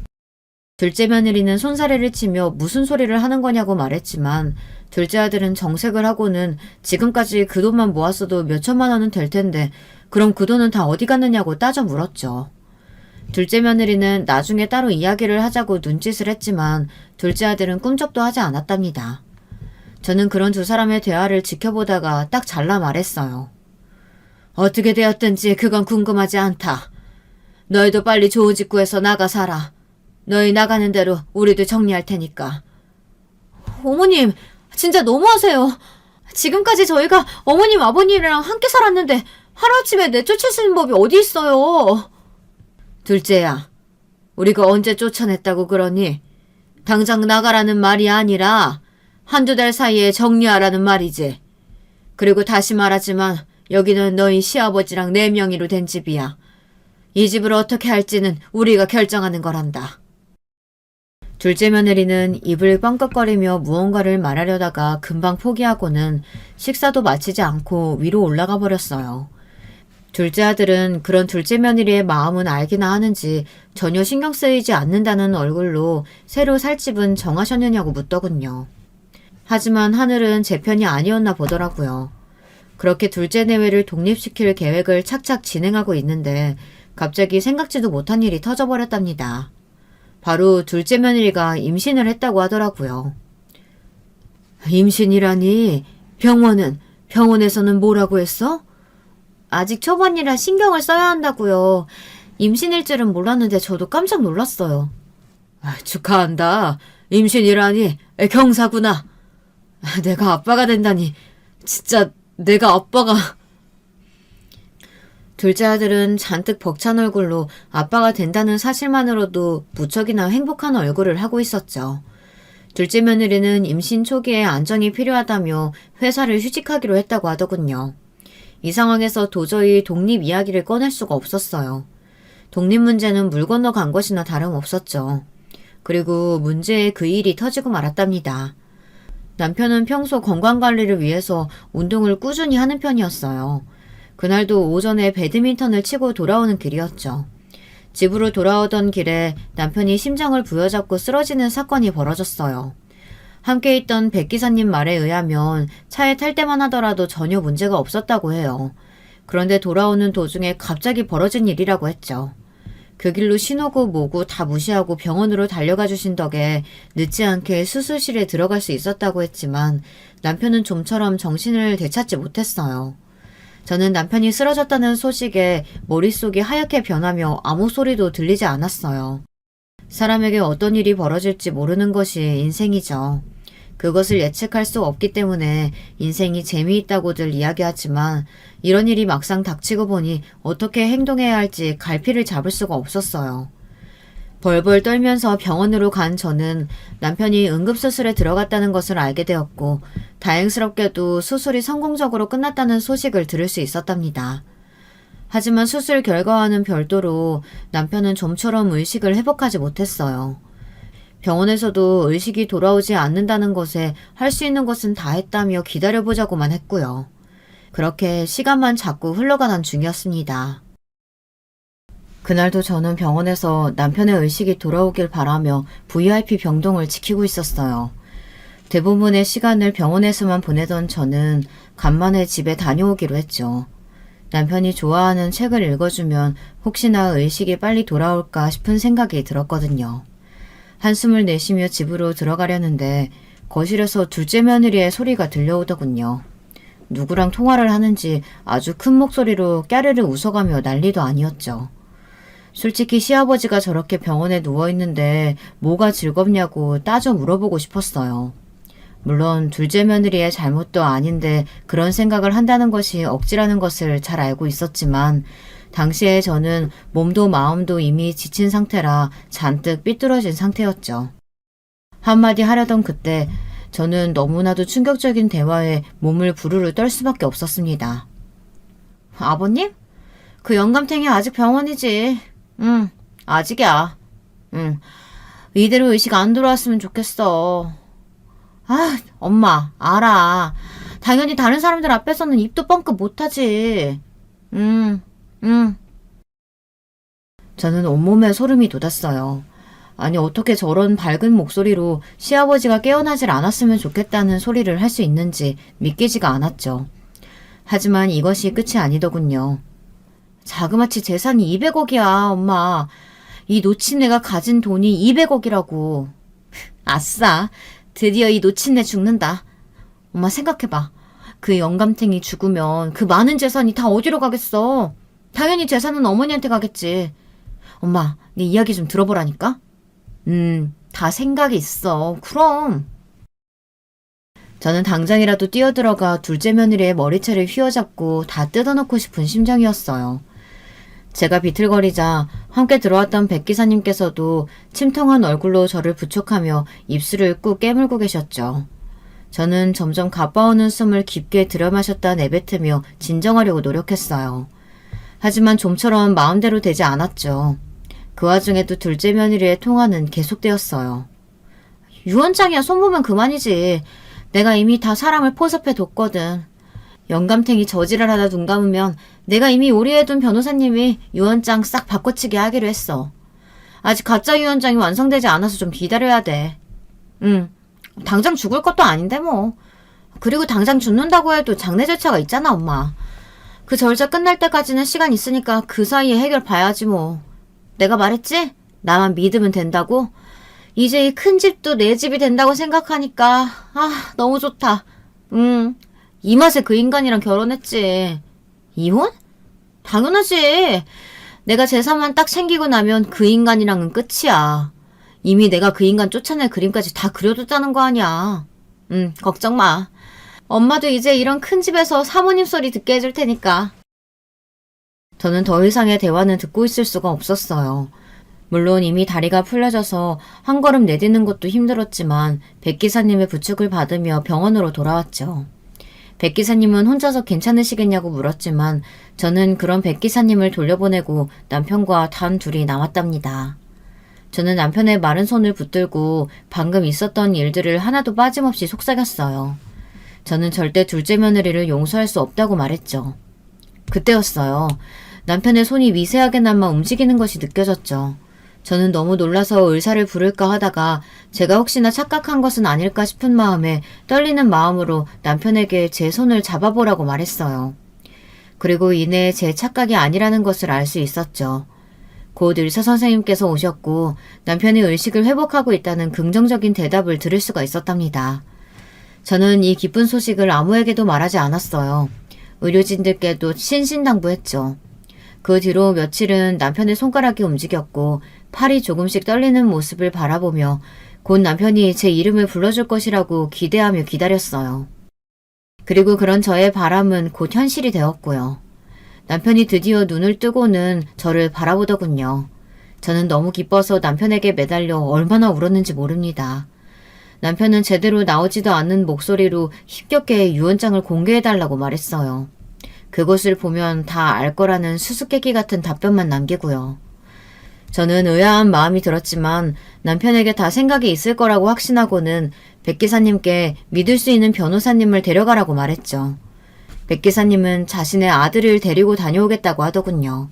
둘째 며느리는 손사래를 치며 무슨 소리를 하는 거냐고 말했지만 둘째 아들은 정색을 하고는 지금까지 그 돈만 모았어도 몇 천만 원은 될 텐데 그럼 그 돈은 다 어디 갔느냐고 따져 물었죠. 둘째 며느리는 나중에 따로 이야기를 하자고 눈짓을 했지만 둘째 아들은 꿈쩍도 하지 않았답니다. 저는 그런 두 사람의 대화를 지켜보다가 딱 잘라 말했어요. 어떻게 되었든지 그건 궁금하지 않다. 너희도 빨리 좋은 집 구해서 나가 살아. 너희 나가는 대로 우리도 정리할 테니까. 어머님, 진짜 너무하세요. 지금까지 저희가 어머님 아버님이랑 함께 살았는데 하루아침에 내쫓으시는 법이 어디 있어요. 둘째야, 우리가 언제 쫓아냈다고 그러니? 당장 나가라는 말이 아니라 한두 달 사이에 정리하라는 말이지. 그리고 다시 말하지만 여기는 너희 시아버지랑 내 명의로 된 집이야. 이 집을 어떻게 할지는 우리가 결정하는 거란다. 둘째 며느리는 입을 뻥긋거리며 무언가를 말하려다가 금방 포기하고는 식사도 마치지 않고 위로 올라가 버렸어요. 둘째 아들은 그런 둘째 며느리의 마음은 알기나 하는지 전혀 신경 쓰이지 않는다는 얼굴로 새로 살 집은 정하셨느냐고 묻더군요. 하지만 하늘은 제 편이 아니었나 보더라고요. 그렇게 둘째 내외를 독립시킬 계획을 착착 진행하고 있는데 갑자기 생각지도 못한 일이 터져버렸답니다. 바로 둘째 며느리가 임신을 했다고 하더라고요. 임신이라니? 병원에서는 뭐라고 했어? 아직 초반이라 신경을 써야 한다고요. 임신일 줄은 몰랐는데 저도 깜짝 놀랐어요. 축하한다. 임신이라니 경사구나. 내가 아빠가 된다니. 진짜 내가 아빠가... 둘째 아들은 잔뜩 벅찬 얼굴로 아빠가 된다는 사실만으로도 무척이나 행복한 얼굴을 하고 있었죠. 둘째 며느리는 임신 초기에 안정이 필요하다며 회사를 휴직하기로 했다고 하더군요. 이 상황에서 도저히 독립 이야기를 꺼낼 수가 없었어요. 독립 문제는 물 건너간 것이나 다름없었죠. 그리고 문제의 그 일이 터지고 말았답니다. 남편은 평소 건강관리를 위해서 운동을 꾸준히 하는 편이었어요. 그날도 오전에 배드민턴을 치고 돌아오는 길이었죠. 집으로 돌아오던 길에 남편이 심장을 부여잡고 쓰러지는 사건이 벌어졌어요. 함께 있던 백 기사님 말에 의하면 차에 탈 때만 하더라도 전혀 문제가 없었다고 해요. 그런데 돌아오는 도중에 갑자기 벌어진 일이라고 했죠. 그 길로 신호고 뭐고 다 무시하고 병원으로 달려가 주신 덕에 늦지 않게 수술실에 들어갈 수 있었다고 했지만 남편은 좀처럼 정신을 되찾지 못했어요. 저는 남편이 쓰러졌다는 소식에 머릿속이 하얗게 변하며 아무 소리도 들리지 않았어요. 사람에게 어떤 일이 벌어질지 모르는 것이 인생이죠. 그것을 예측할 수 없기 때문에 인생이 재미있다고들 이야기하지만 이런 일이 막상 닥치고 보니 어떻게 행동해야 할지 갈피를 잡을 수가 없었어요. 벌벌 떨면서 병원으로 간 저는 남편이 응급수술에 들어갔다는 것을 알게 되었고 다행스럽게도 수술이 성공적으로 끝났다는 소식을 들을 수 있었답니다. 하지만 수술 결과와는 별도로 남편은 좀처럼 의식을 회복하지 못했어요. 병원에서도 의식이 돌아오지 않는다는 것에 할 수 있는 것은 다 했다며 기다려보자고만 했고요. 그렇게 시간만 자꾸 흘러가던 중이었습니다. 그날도 저는 병원에서 남편의 의식이 돌아오길 바라며 VIP 병동을 지키고 있었어요. 대부분의 시간을 병원에서만 보내던 저는 간만에 집에 다녀오기로 했죠. 남편이 좋아하는 책을 읽어주면 혹시나 의식이 빨리 돌아올까 싶은 생각이 들었거든요. 한숨을 내쉬며 집으로 들어가려는데 거실에서 둘째 며느리의 소리가 들려오더군요. 누구랑 통화를 하는지 아주 큰 목소리로 까르르 웃어가며 난리도 아니었죠. 솔직히 시아버지가 저렇게 병원에 누워있는데 뭐가 즐겁냐고 따져 물어보고 싶었어요. 물론 둘째 며느리의 잘못도 아닌데 그런 생각을 한다는 것이 억지라는 것을 잘 알고 있었지만 당시에 저는 몸도 마음도 이미 지친 상태라 잔뜩 삐뚤어진 상태였죠. 한마디 하려던 그때 저는 너무나도 충격적인 대화에 몸을 부르르 떨 수밖에 없었습니다. 아버님? 그 영감탱이 아직 병원이지. 응, 아직이야. 응, 이대로 의식 안 돌아왔으면 좋겠어. 아, 엄마, 알아. 당연히 다른 사람들 앞에서는 입도 뻥끗 못하지. 응. 저는 온몸에 소름이 돋았어요. 아니 어떻게 저런 밝은 목소리로 시아버지가 깨어나질 않았으면 좋겠다는 소리를 할 수 있는지 믿기지가 않았죠. 하지만 이것이 끝이 아니더군요. 자그마치 재산이 200억이야, 엄마. 이 노친네가 가진 돈이 200억이라고. 아싸, 드디어 이 노친네 죽는다. 엄마 생각해봐. 그 영감탱이 죽으면 그 많은 재산이 다 어디로 가겠어? 당연히 재산은 어머니한테 가겠지. 엄마, 네 이야기 좀 들어보라니까? 다 생각이 있어. 그럼. 저는 당장이라도 뛰어들어가 둘째 며느리의 머리채를 휘어잡고 다 뜯어놓고 싶은 심정이었어요. 제가 비틀거리자 함께 들어왔던 백 기사님께서도 침통한 얼굴로 저를 부축하며 입술을 꾹 깨물고 계셨죠. 저는 점점 가빠오는 숨을 깊게 들여마셨다 내뱉으며 진정하려고 노력했어요. 하지만 좀처럼 마음대로 되지 않았죠. 그 와중에도 둘째 며느리의 통화는 계속되었어요. 유언장이야 손 보면 그만이지. 내가 이미 다 사람을 포섭해 뒀거든. 영감탱이 저지랄 하다 눈 감으면 내가 이미 오리해둔 변호사님이 유언장 싹 바꿔치기 하기로 했어. 아직 가짜 유언장이 완성되지 않아서 좀 기다려야 돼. 당장 죽을 것도 아닌데 뭐. 그리고 당장 죽는다고 해도 장례 절차가 있잖아 엄마. 그 절차 끝날 때까지는 시간 있으니까 그 사이에 해결 봐야지 뭐. 내가 말했지? 나만 믿으면 된다고? 이제 이 큰 집도 내 집이 된다고 생각하니까 너무 좋다. 이 맛에 그 인간이랑 결혼했지. 이혼? 당연하지. 내가 재산만 딱 챙기고 나면 그 인간이랑은 끝이야. 이미 내가 그 인간 쫓아낼 그림까지 다 그려뒀다는 거 아니야. 걱정 마. 엄마도 이제 이런 큰 집에서 사모님 소리 듣게 해줄 테니까. 저는 더 이상의 대화는 듣고 있을 수가 없었어요. 물론 이미 다리가 풀려져서 한 걸음 내딛는 것도 힘들었지만 백 기사님의 부축을 받으며 병원으로 돌아왔죠. 백 기사님은 혼자서 괜찮으시겠냐고 물었지만 저는 그런 백 기사님을 돌려보내고 남편과 단 둘이 남았답니다. 저는 남편의 마른 손을 붙들고 방금 있었던 일들을 하나도 빠짐없이 속삭였어요. 저는 절대 둘째 며느리를 용서할 수 없다고 말했죠. 그때였어요. 남편의 손이 미세하게나마 움직이는 것이 느껴졌죠. 저는 너무 놀라서 의사를 부를까 하다가 제가 혹시나 착각한 것은 아닐까 싶은 마음에 떨리는 마음으로 남편에게 제 손을 잡아보라고 말했어요. 그리고 이내 제 착각이 아니라는 것을 알 수 있었죠. 곧 의사 선생님께서 오셨고 남편이 의식을 회복하고 있다는 긍정적인 대답을 들을 수가 있었답니다. 저는 이 기쁜 소식을 아무에게도 말하지 않았어요. 의료진들께도 신신당부했죠. 그 뒤로 며칠은 남편의 손가락이 움직였고 팔이 조금씩 떨리는 모습을 바라보며 곧 남편이 제 이름을 불러줄 것이라고 기대하며 기다렸어요. 그리고 그런 저의 바람은 곧 현실이 되었고요. 남편이 드디어 눈을 뜨고는 저를 바라보더군요. 저는 너무 기뻐서 남편에게 매달려 얼마나 울었는지 모릅니다. 남편은 제대로 나오지도 않는 목소리로 힘겹게 유언장을 공개해달라고 말했어요. 그것을 보면 다 알 거라는 수수께끼 같은 답변만 남기고요. 저는 의아한 마음이 들었지만 남편에게 다 생각이 있을 거라고 확신하고는 백 기사님께 믿을 수 있는 변호사님을 데려가라고 말했죠. 백 기사님은 자신의 아들을 데리고 다녀오겠다고 하더군요.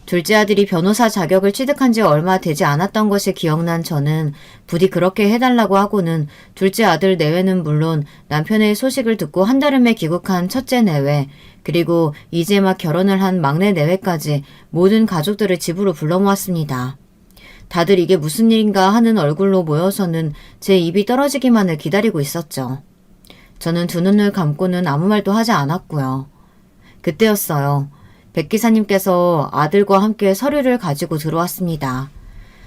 둘째 아들이 변호사 자격을 취득한 지 얼마 되지 않았던 것이 기억난 저는 부디 그렇게 해달라고 하고는 둘째 아들 내외는 물론 남편의 소식을 듣고 한달음에 귀국한 첫째 내외 그리고 이제 막 결혼을 한 막내 내외까지 모든 가족들을 집으로 불러 모았습니다. 다들 이게 무슨 일인가 하는 얼굴로 모여서는 제 입이 떨어지기만을 기다리고 있었죠. 저는 두 눈을 감고는 아무 말도 하지 않았고요. 그때였어요. 백 기사님께서 아들과 함께 서류를 가지고 들어왔습니다.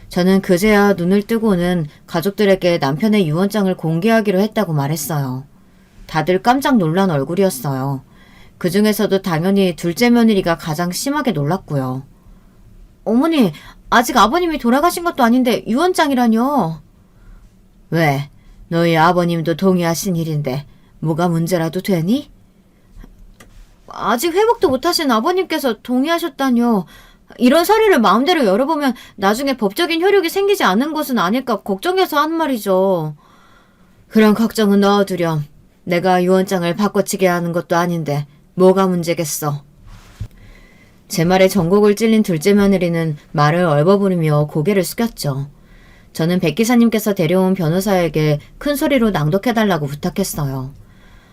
저는 그제야 눈을 뜨고는 가족들에게 남편의 유언장을 공개하기로 했다고 말했어요. 다들 깜짝 놀란 얼굴이었어요. 그 중에서도 당연히 둘째 며느리가 가장 심하게 놀랐고요. 어머니, 아직 아버님이 돌아가신 것도 아닌데 유언장이라뇨? 왜? 너희 아버님도 동의하신 일인데 뭐가 문제라도 되니? 아직 회복도 못하신 아버님께서 동의하셨다뇨. 이런 서류를 마음대로 열어보면 나중에 법적인 효력이 생기지 않는 것은 아닐까 걱정해서 한 말이죠. 그런 걱정은 넣어두렴. 내가 유언장을 바꿔치게 하는 것도 아닌데 뭐가 문제겠어. 제 말에 전곡을 찔린 둘째 며느리는 말을 얼버무리며 고개를 숙였죠. 저는 백 기사님께서 데려온 변호사에게 큰 소리로 낭독해달라고 부탁했어요.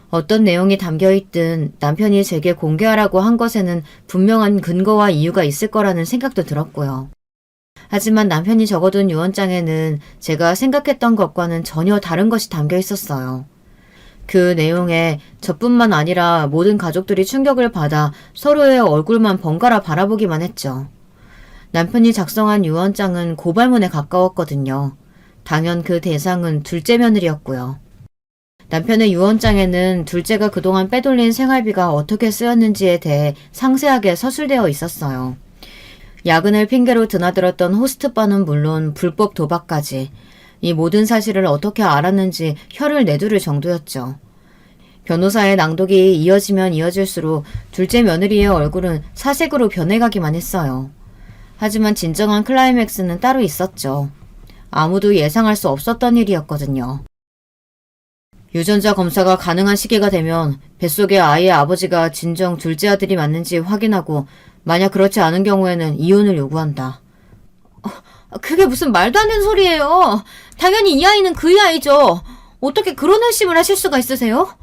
어떤 내용이 담겨있든 남편이 제게 공개하라고 한 것에는 분명한 근거와 이유가 있을 거라는 생각도 들었고요. 하지만 남편이 적어둔 유언장에는 제가 생각했던 것과는 전혀 다른 것이 담겨 있었어요. 그 내용에 저뿐만 아니라 모든 가족들이 충격을 받아 서로의 얼굴만 번갈아 바라보기만 했죠. 남편이 작성한 유언장은 고발문에 가까웠거든요. 당연 그 대상은 둘째 며느리였고요. 남편의 유언장에는 둘째가 그동안 빼돌린 생활비가 어떻게 쓰였는지에 대해 상세하게 서술되어 있었어요. 야근을 핑계로 드나들었던 호스트바는 물론 불법 도박까지 이 모든 사실을 어떻게 알았는지 혀를 내두를 정도였죠. 변호사의 낭독이 이어지면 이어질수록 둘째 며느리의 얼굴은 사색으로 변해가기만 했어요. 하지만 진정한 클라이맥스는 따로 있었죠. 아무도 예상할 수 없었던 일이었거든요. 유전자 검사가 가능한 시기가 되면 뱃속의 아이의 아버지가 진정 둘째 아들이 맞는지 확인하고 만약 그렇지 않은 경우에는 이혼을 요구한다. 그게 무슨 말도 안 되는 소리예요. 당연히 이 아이는 그의 아이죠. 어떻게 그런 의심을 하실 수가 있으세요?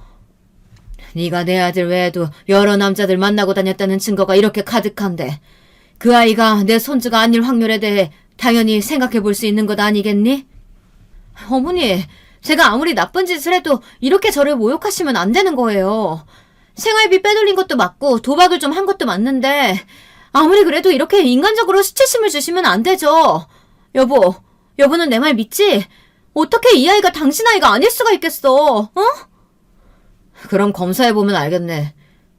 네가 내 아들 외에도 여러 남자들 만나고 다녔다는 증거가 이렇게 가득한데 그 아이가 내 손주가 아닐 확률에 대해 당연히 생각해 볼 수 있는 것 아니겠니? 어머니, 제가 아무리 나쁜 짓을 해도 이렇게 저를 모욕하시면 안 되는 거예요. 생활비 빼돌린 것도 맞고 도박을 좀 한 것도 맞는데 아무리 그래도 이렇게 인간적으로 수치심을 주시면 안 되죠. 여보는 내 말 믿지? 어떻게 이 아이가 당신 아이가 아닐 수가 있겠어, 어? 그럼 검사해보면 알겠네.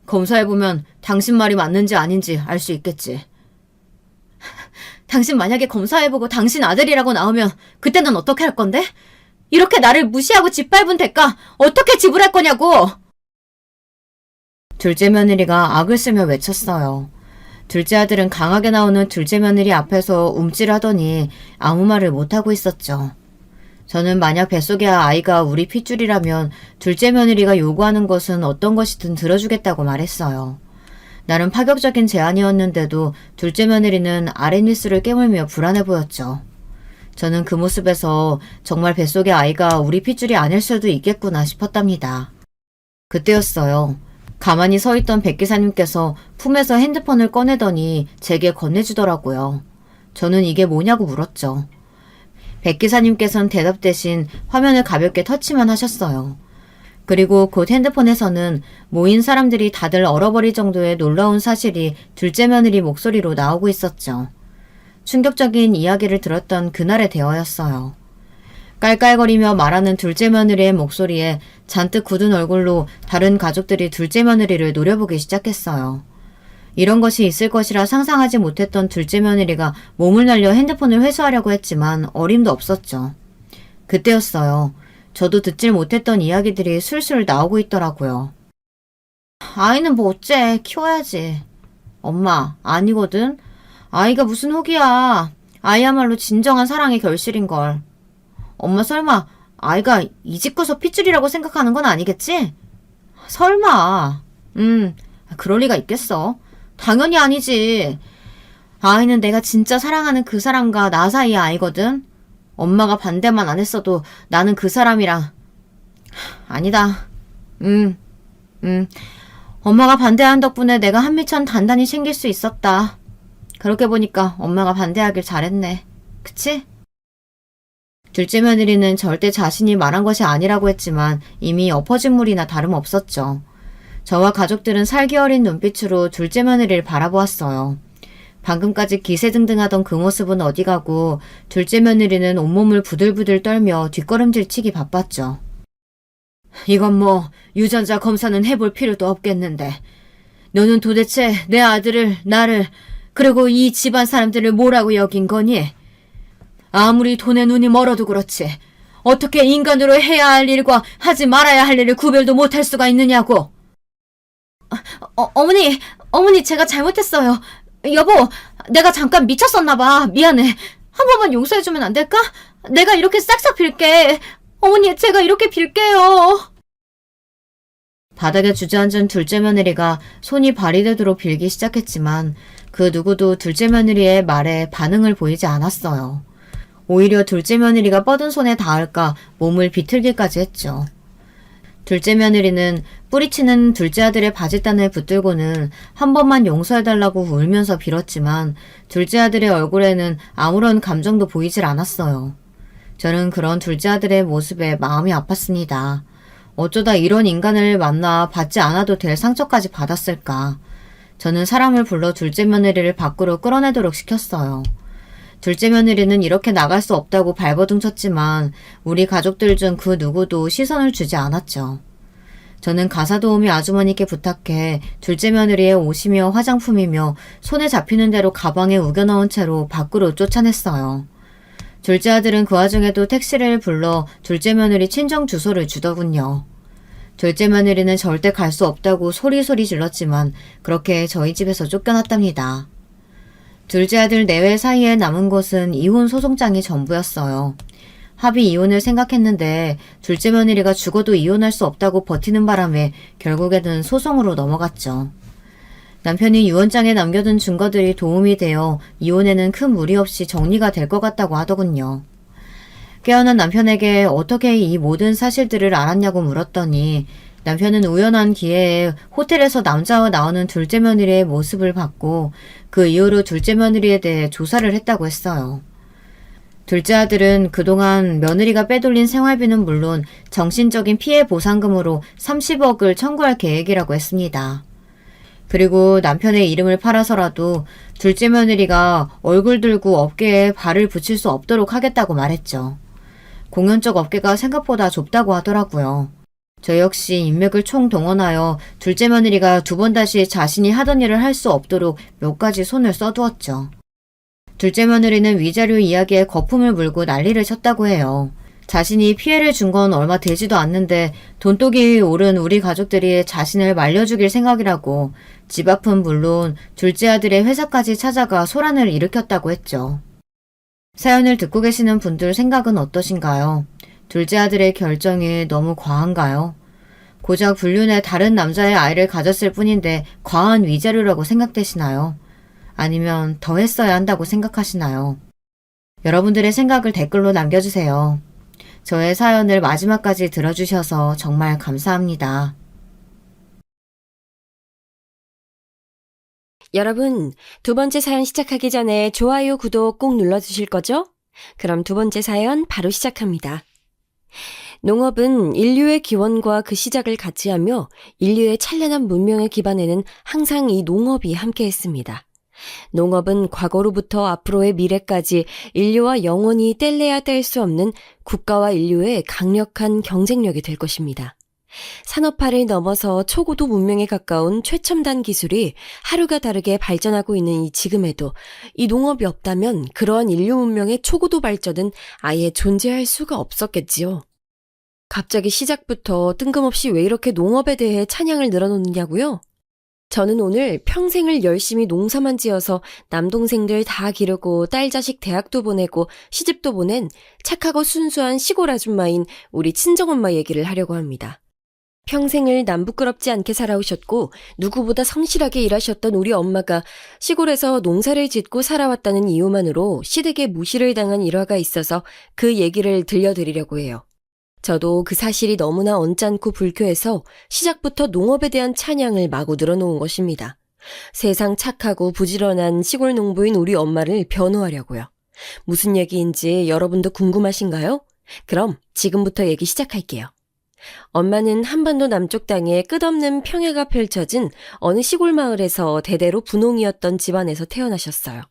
검사해보면 당신 말이 맞는지 아닌지 알 수 있겠지. 당신 만약에 검사해보고 당신 아들이라고 나오면 그때는 어떻게 할 건데? 이렇게 나를 무시하고 짓밟은 대가 어떻게 지불할 거냐고! 둘째 며느리가 악을 쓰며 외쳤어요. 둘째 아들은 강하게 나오는 둘째 며느리 앞에서 움찔하더니 아무 말을 못하고 있었죠. 저는 만약 뱃속의 아이가 우리 핏줄이라면 둘째 며느리가 요구하는 것은 어떤 것이든 들어주겠다고 말했어요. 나름 파격적인 제안이었는데도 둘째 며느리는 아랫입술을 깨물며 불안해 보였죠. 저는 그 모습에서 정말 뱃속의 아이가 우리 핏줄이 아닐 수도 있겠구나 싶었답니다. 그때였어요. 가만히 서 있던 백 기사님께서 품에서 핸드폰을 꺼내더니 제게 건네주더라고요. 저는 이게 뭐냐고 물었죠. 백 기사님께서는 대답 대신 화면을 가볍게 터치만 하셨어요. 그리고 곧 핸드폰에서는 모인 사람들이 다들 얼어버릴 정도의 놀라운 사실이 둘째 며느리 목소리로 나오고 있었죠. 충격적인 이야기를 들었던 그날의 대화였어요. 깔깔거리며 말하는 둘째 며느리의 목소리에 잔뜩 굳은 얼굴로 다른 가족들이 둘째 며느리를 노려보기 시작했어요. 이런 것이 있을 것이라 상상하지 못했던 둘째 며느리가 몸을 날려 핸드폰을 회수하려고 했지만 어림도 없었죠. 그때였어요. 저도 듣질 못했던 이야기들이 술술 나오고 있더라고요. 아이는 뭐 어째, 키워야지. 엄마, 아니거든. 아이가 무슨 혹이야. 아이야말로 진정한 사랑의 결실인걸. 엄마 설마 아이가 이 집구석 핏줄이라고 생각하는 건 아니겠지? 설마. 그럴 리가 있겠어. 당연히 아니지. 아이는 내가 진짜 사랑하는 그 사람과 나 사이의 아이거든. 엄마가 반대만 안 했어도 나는 그 사람이랑. 아니다. 엄마가 반대한 덕분에 내가 한미천 단단히 챙길 수 있었다. 그렇게 보니까 엄마가 반대하길 잘했네. 그치? 둘째 며느리는 절대 자신이 말한 것이 아니라고 했지만 이미 엎어진 물이나 다름없었죠. 저와 가족들은 살기 어린 눈빛으로 둘째 며느리를 바라보았어요. 방금까지 기세등등하던 그 모습은 어디 가고 둘째 며느리는 온몸을 부들부들 떨며 뒷걸음질 치기 바빴죠. 이건 뭐 유전자 검사는 해볼 필요도 없겠는데 너는 도대체 내 아들을, 나를, 그리고 이 집안 사람들을 뭐라고 여긴 거니? 아무리 돈에 눈이 멀어도 그렇지 어떻게 인간으로 해야 할 일과 하지 말아야 할 일을 구별도 못할 수가 있느냐고. 어머니 제가 잘못했어요. 여보, 내가 잠깐 미쳤었나봐. 미안해. 한 번만 용서해주면 안 될까? 내가 이렇게 싹싹 빌게. 어머니, 제가 이렇게 빌게요. 바닥에 주저앉은 둘째 며느리가 손이 발이 되도록 빌기 시작했지만 그 누구도 둘째 며느리의 말에 반응을 보이지 않았어요. 오히려 둘째 며느리가 뻗은 손에 닿을까 몸을 비틀기까지 했죠. 둘째 며느리는 뿌리치는 둘째 아들의 바짓단을 붙들고는 한 번만 용서해달라고 울면서 빌었지만 둘째 아들의 얼굴에는 아무런 감정도 보이질 않았어요. 저는 그런 둘째 아들의 모습에 마음이 아팠습니다. 어쩌다 이런 인간을 만나 받지 않아도 될 상처까지 받았을까. 저는 사람을 불러 둘째 며느리를 밖으로 끌어내도록 시켰어요. 둘째 며느리는 이렇게 나갈 수 없다고 발버둥 쳤지만 우리 가족들 중 그 누구도 시선을 주지 않았죠. 저는 가사도우미 아주머니께 부탁해 둘째 며느리의 옷이며 화장품이며 손에 잡히는 대로 가방에 우겨넣은 채로 밖으로 쫓아냈어요. 둘째 아들은 그 와중에도 택시를 불러 둘째 며느리 친정 주소를 주더군요. 둘째 며느리는 절대 갈 수 없다고 소리소리 질렀지만 그렇게 저희 집에서 쫓겨났답니다. 둘째 아들 내외 사이에 남은 것은 이혼 소송장이 전부였어요. 합의 이혼을 생각했는데 둘째 며느리가 죽어도 이혼할 수 없다고 버티는 바람에 결국에는 소송으로 넘어갔죠. 남편이 유언장에 남겨둔 증거들이 도움이 되어 이혼에는 큰 무리 없이 정리가 될 것 같다고 하더군요. 깨어난 남편에게 어떻게 이 모든 사실들을 알았냐고 물었더니 남편은 우연한 기회에 호텔에서 남자와 나오는 둘째 며느리의 모습을 봤고 그 이후로 둘째 며느리에 대해 조사를 했다고 했어요. 둘째 아들은 그동안 며느리가 빼돌린 생활비는 물론 정신적인 피해 보상금으로 30억을 청구할 계획이라고 했습니다. 그리고 남편의 이름을 팔아서라도 둘째 며느리가 얼굴 들고 어깨에 발을 붙일 수 없도록 하겠다고 말했죠. 공연적 어깨가 생각보다 좁다고 하더라고요. 저 역시 인맥을 총동원하여 둘째 며느리가 두 번 다시 자신이 하던 일을 할 수 없도록 몇 가지 손을 써두었죠. 둘째 며느리는 위자료 이야기에 거품을 물고 난리를 쳤다고 해요. 자신이 피해를 준 건 얼마 되지도 않는데 돈독이 오른 우리 가족들이 자신을 말려 죽일 생각이라고 집 앞은 물론 둘째 아들의 회사까지 찾아가 소란을 일으켰다고 했죠. 사연을 듣고 계시는 분들 생각은 어떠신가요? 둘째 아들의 결정이 너무 과한가요? 고작 불륜에 다른 남자의 아이를 가졌을 뿐인데 과한 위자료라고 생각되시나요? 아니면 더 했어야 한다고 생각하시나요? 여러분들의 생각을 댓글로 남겨주세요. 저의 사연을 마지막까지 들어주셔서 정말 감사합니다. 여러분, 두 번째 사연 시작하기 전에 좋아요, 구독 꼭 눌러주실 거죠? 그럼 두 번째 사연 바로 시작합니다. 농업은 인류의 기원과 그 시작을 같이 하며 인류의 찬란한 문명의 기반에는 항상 이 농업이 함께했습니다. 농업은 과거로부터 앞으로의 미래까지 인류와 영원히 뗄래야 뗄 수 없는 국가와 인류의 강력한 경쟁력이 될 것입니다. 산업화를 넘어서 초고도 문명에 가까운 최첨단 기술이 하루가 다르게 발전하고 있는 이 지금에도 이 농업이 없다면 그러한 인류 문명의 초고도 발전은 아예 존재할 수가 없었겠지요. 갑자기 시작부터 뜬금없이 왜 이렇게 농업에 대해 찬양을 늘어놓느냐고요? 저는 오늘 평생을 열심히 농사만 지어서 남동생들 다 기르고 딸 자식 대학도 보내고 시집도 보낸 착하고 순수한 시골 아줌마인 우리 친정엄마 얘기를 하려고 합니다. 평생을 남 부끄럽지 않게 살아오셨고 누구보다 성실하게 일하셨던 우리 엄마가 시골에서 농사를 짓고 살아왔다는 이유만으로 시댁에 무시를 당한 일화가 있어서 그 얘기를 들려드리려고 해요. 저도 그 사실이 너무나 언짢고 불쾌해서 시작부터 농업에 대한 찬양을 마구 늘어놓은 것입니다. 세상 착하고 부지런한 시골 농부인 우리 엄마를 변호하려고요. 무슨 얘기인지 여러분도 궁금하신가요? 그럼 지금부터 얘기 시작할게요. 엄마는 한반도 남쪽 땅에 끝없는 평야가 펼쳐진 어느 시골 마을에서 대대로 분홍이었던 집안에서 태어나셨어요.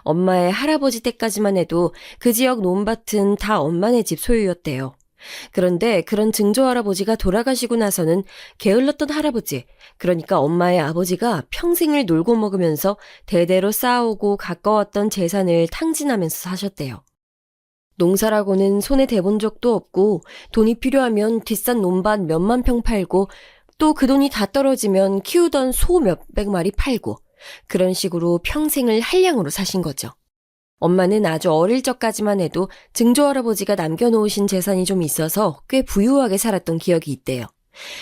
엄마의 할아버지 때까지만 해도 그 지역 논밭은 다 엄마네 집 소유였대요. 그런데 그런 증조할아버지가 돌아가시고 나서는 게을렀던 할아버지, 그러니까 엄마의 아버지가 평생을 놀고 먹으면서 대대로 쌓아오고 가까웠던 재산을 탕진하면서 사셨대요. 농사라고는 손에 대본 적도 없고 돈이 필요하면 뒷산 논밭 몇만 평 팔고 또 그 돈이 다 떨어지면 키우던 소 몇백 마리 팔고 그런 식으로 평생을 한량으로 사신 거죠. 엄마는 아주 어릴 적까지만 해도 증조할아버지가 남겨놓으신 재산이 좀 있어서 꽤 부유하게 살았던 기억이 있대요.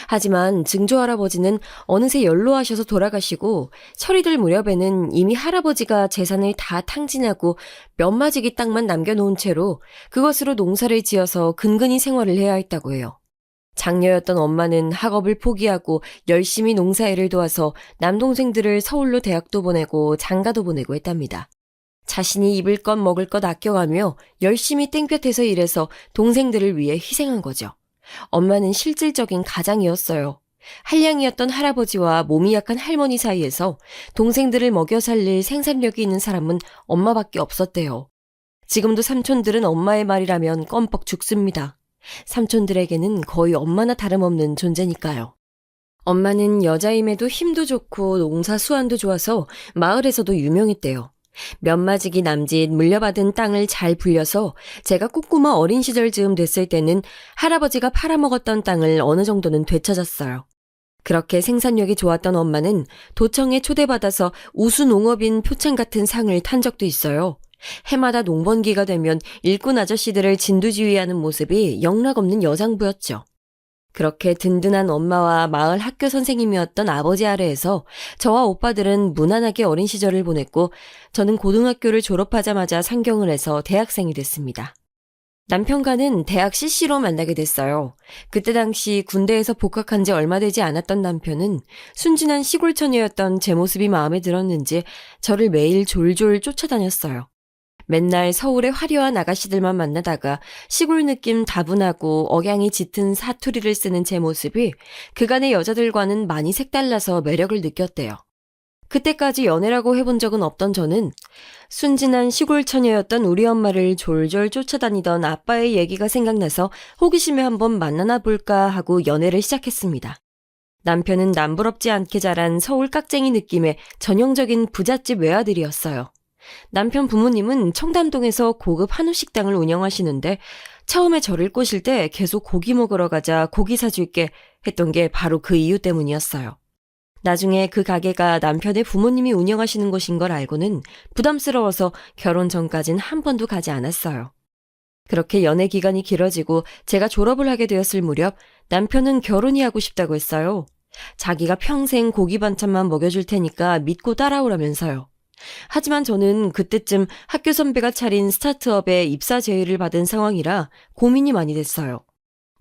하지만 증조할아버지는 어느새 연로하셔서 돌아가시고 철이 들 무렵에는 이미 할아버지가 재산을 다 탕진하고 몇 마지기 땅만 남겨놓은 채로 그것으로 농사를 지어서 근근히 생활을 해야 했다고 해요. 장녀였던 엄마는 학업을 포기하고 열심히 농사일을 도와서 남동생들을 서울로 대학도 보내고 장가도 보내고 했답니다. 자신이 입을 것 먹을 것 아껴가며 열심히 땡볕에서 일해서 동생들을 위해 희생한 거죠. 엄마는 실질적인 가장이었어요. 한량이었던 할아버지와 몸이 약한 할머니 사이에서 동생들을 먹여 살릴 생산력이 있는 사람은 엄마밖에 없었대요. 지금도 삼촌들은 엄마의 말이라면 껌뻑 죽습니다. 삼촌들에게는 거의 엄마나 다름없는 존재니까요. 엄마는 여자임에도 힘도 좋고 농사 수완도 좋아서 마을에서도 유명했대요. 몇마지기 남짓 물려받은 땅을 잘 불려서 제가 꼬꼬마 어린 시절 즈음 됐을 때는 할아버지가 팔아먹었던 땅을 어느 정도는 되찾았어요. 그렇게 생산력이 좋았던 엄마는 도청에 초대받아서 우수농업인 표창 같은 상을 탄 적도 있어요. 해마다 농번기가 되면 일꾼 아저씨들을 진두지휘하는 모습이 영락없는 여장부였죠. 그렇게 든든한 엄마와 마을 학교 선생님이었던 아버지 아래에서 저와 오빠들은 무난하게 어린 시절을 보냈고 저는 고등학교를 졸업하자마자 상경을 해서 대학생이 됐습니다. 남편과는 대학 CC로 만나게 됐어요. 그때 당시 군대에서 복학한 지 얼마 되지 않았던 남편은 순진한 시골 처녀였던 제 모습이 마음에 들었는지 저를 매일 졸졸 쫓아다녔어요. 맨날 서울의 화려한 아가씨들만 만나다가 시골 느낌 다분하고 억양이 짙은 사투리를 쓰는 제 모습이 그간의 여자들과는 많이 색달라서 매력을 느꼈대요. 그때까지 연애라고 해본 적은 없던 저는 순진한 시골 처녀였던 우리 엄마를 졸졸 쫓아다니던 아빠의 얘기가 생각나서 호기심에 한번 만나나 볼까 하고 연애를 시작했습니다. 남편은 남부럽지 않게 자란 서울 깍쟁이 느낌의 전형적인 부잣집 외아들이었어요. 남편 부모님은 청담동에서 고급 한우 식당을 운영하시는데 처음에 저를 꼬실 때 계속 고기 먹으러 가자, 고기 사줄게 했던 게 바로 그 이유 때문이었어요. 나중에 그 가게가 남편의 부모님이 운영하시는 곳인 걸 알고는 부담스러워서 결혼 전까진 한 번도 가지 않았어요. 그렇게 연애 기간이 길어지고 제가 졸업을 하게 되었을 무렵 남편은 결혼이 하고 싶다고 했어요. 자기가 평생 고기 반찬만 먹여줄 테니까 믿고 따라오라면서요. 하지만 저는 그때쯤 학교 선배가 차린 스타트업에 입사 제의를 받은 상황이라 고민이 많이 됐어요.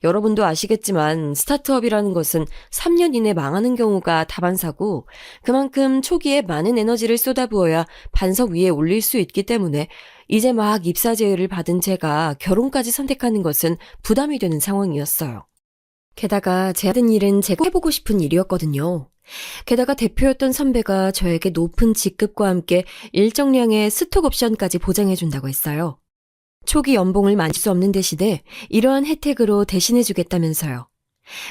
여러분도 아시겠지만 스타트업이라는 것은 3년 이내 망하는 경우가 다반사고 그만큼 초기에 많은 에너지를 쏟아부어야 반석 위에 올릴 수 있기 때문에 이제 막 입사 제의를 받은 제가 결혼까지 선택하는 것은 부담이 되는 상황이었어요. 게다가 제 하던 일은 제가 해보고 싶은 일이었거든요. 게다가 대표였던 선배가 저에게 높은 직급과 함께 일정량의 스톡 옵션까지 보장해준다고 했어요. 초기 연봉을 만질 수 없는 대신에 이러한 혜택으로 대신해주겠다면서요.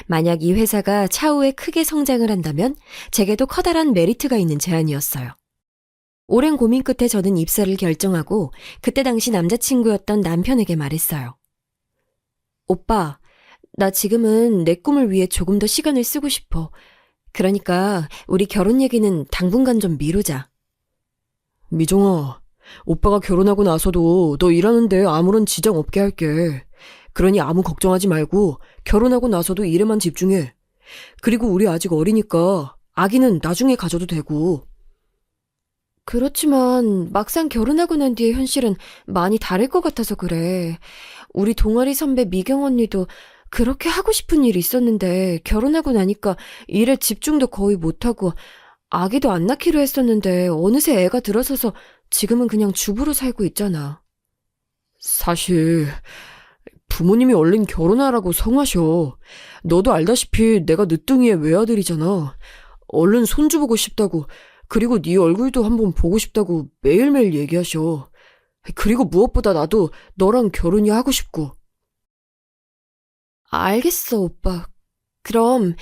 만약 이 회사가 차후에 크게 성장을 한다면 제게도 커다란 메리트가 있는 제안이었어요. 오랜 고민 끝에 저는 입사를 결정하고 그때 당시 남자친구였던 남편에게 말했어요. 오빠, 나 지금은 내 꿈을 위해 조금 더 시간을 쓰고 싶어. 그러니까 우리 결혼 얘기는 당분간 좀 미루자. 미정아, 오빠가 결혼하고 나서도 너 일하는데 아무런 지장 없게 할게. 그러니 아무 걱정하지 말고 결혼하고 나서도 일에만 집중해. 그리고 우리 아직 어리니까 아기는 나중에 가져도 되고. 그렇지만 막상 결혼하고 난 뒤의 현실은 많이 다를 것 같아서 그래. 우리 동아리 선배 미경 언니도 그렇게 하고 싶은 일이 있었는데 결혼하고 나니까 일에 집중도 거의 못하고 아기도 안 낳기로 했었는데 어느새 애가 들어서서 지금은 그냥 주부로 살고 있잖아. 사실 부모님이 얼른 결혼하라고 성하셔. 너도 알다시피 내가 늦둥이의 외아들이잖아. 얼른 손주 보고 싶다고, 그리고 네 얼굴도 한번 보고 싶다고 매일매일 얘기하셔. 그리고 무엇보다 나도 너랑 결혼이 하고 싶고. 알겠어, 오빠. 그럼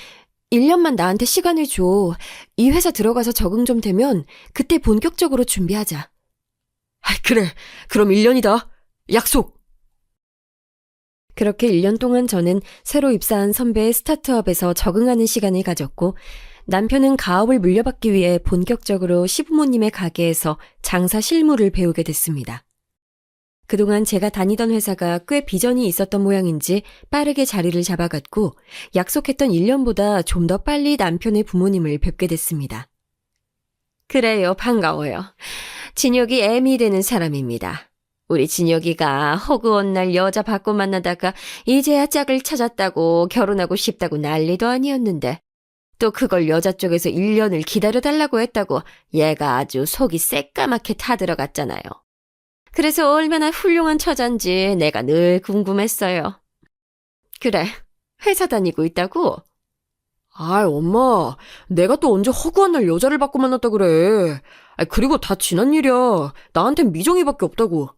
1년만 나한테 시간을 줘. 이 회사 들어가서 적응 좀 되면 그때 본격적으로 준비하자. 그래, 그럼 1년이다. 약속! 그렇게 1년 동안 저는 새로 입사한 선배의 스타트업에서 적응하는 시간을 가졌고 남편은 가업을 물려받기 위해 본격적으로 시부모님의 가게에서 장사 실무를 배우게 됐습니다. 그동안 제가 다니던 회사가 꽤 비전이 있었던 모양인지 빠르게 자리를 잡아갔고 약속했던 1년보다 좀 더 빨리 남편의 부모님을 뵙게 됐습니다. 그래요, 반가워요. 진혁이 애미 되는 사람입니다. 우리 진혁이가 허구한 날 여자 바꿔 만나다가 이제야 짝을 찾았다고 결혼하고 싶다고 난리도 아니었는데 또 그걸 여자 쪽에서 1년을 기다려달라고 했다고 얘가 아주 속이 새까맣게 타들어갔잖아요. 그래서 얼마나 훌륭한 처자인지 내가 늘 궁금했어요. 그래, 회사 다니고 있다고? 아이, 엄마. 내가 또 언제 허구한 날 여자를 받고 만났다 그래. 그리고 다 지난 일이야. 나한텐 미정이밖에 없다고.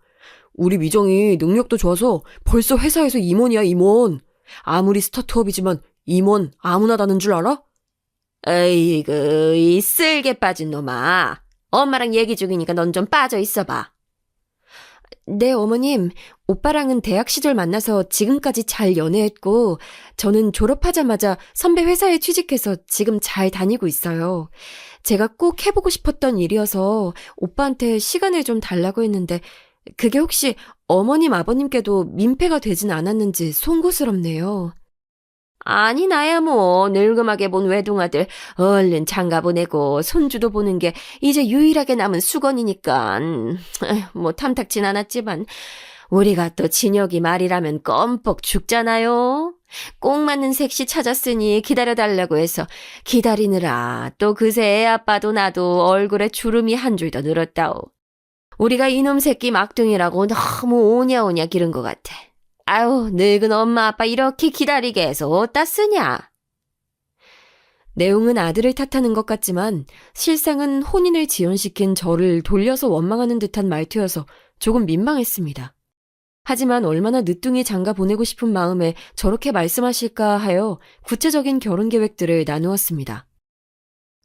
우리 미정이 능력도 좋아서 벌써 회사에서 임원이야, 임원. 아무리 스타트업이지만 임원 아무나 다는 줄 알아? 에이그, 이 쓸개 빠진 놈아. 엄마랑 얘기 중이니까 넌 좀 빠져 있어봐. 네, 어머님. 오빠랑은 대학 시절 만나서 지금까지 잘 연애했고, 저는 졸업하자마자 선배 회사에 취직해서 지금 잘 다니고 있어요. 제가 꼭 해보고 싶었던 일이어서 오빠한테 시간을 좀 달라고 했는데, 그게 혹시 어머님, 아버님께도 민폐가 되진 않았는지 송구스럽네요. 아니, 나야 뭐 늙음하게 본 외동아들 얼른 장가 보내고 손주도 보는 게 이제 유일하게 남은 수건이니까 뭐 탐탁진 않았지만 우리가 또 진혁이 말이라면 껌뻑 죽잖아요. 꼭 맞는 색시 찾았으니 기다려달라고 해서 기다리느라 또 그새 애 아빠도 나도 얼굴에 주름이 한 줄 더 늘었다오. 우리가 이놈 새끼 막둥이라고 너무 오냐오냐 기른 것 같아. 아유, 늙은 엄마 아빠 이렇게 기다리게 해서 어디다 쓰냐? 내용은 아들을 탓하는 것 같지만 실상은 혼인을 지연시킨 저를 돌려서 원망하는 듯한 말투여서 조금 민망했습니다. 하지만 얼마나 늦둥이 장가 보내고 싶은 마음에 저렇게 말씀하실까 하여 구체적인 결혼 계획들을 나누었습니다.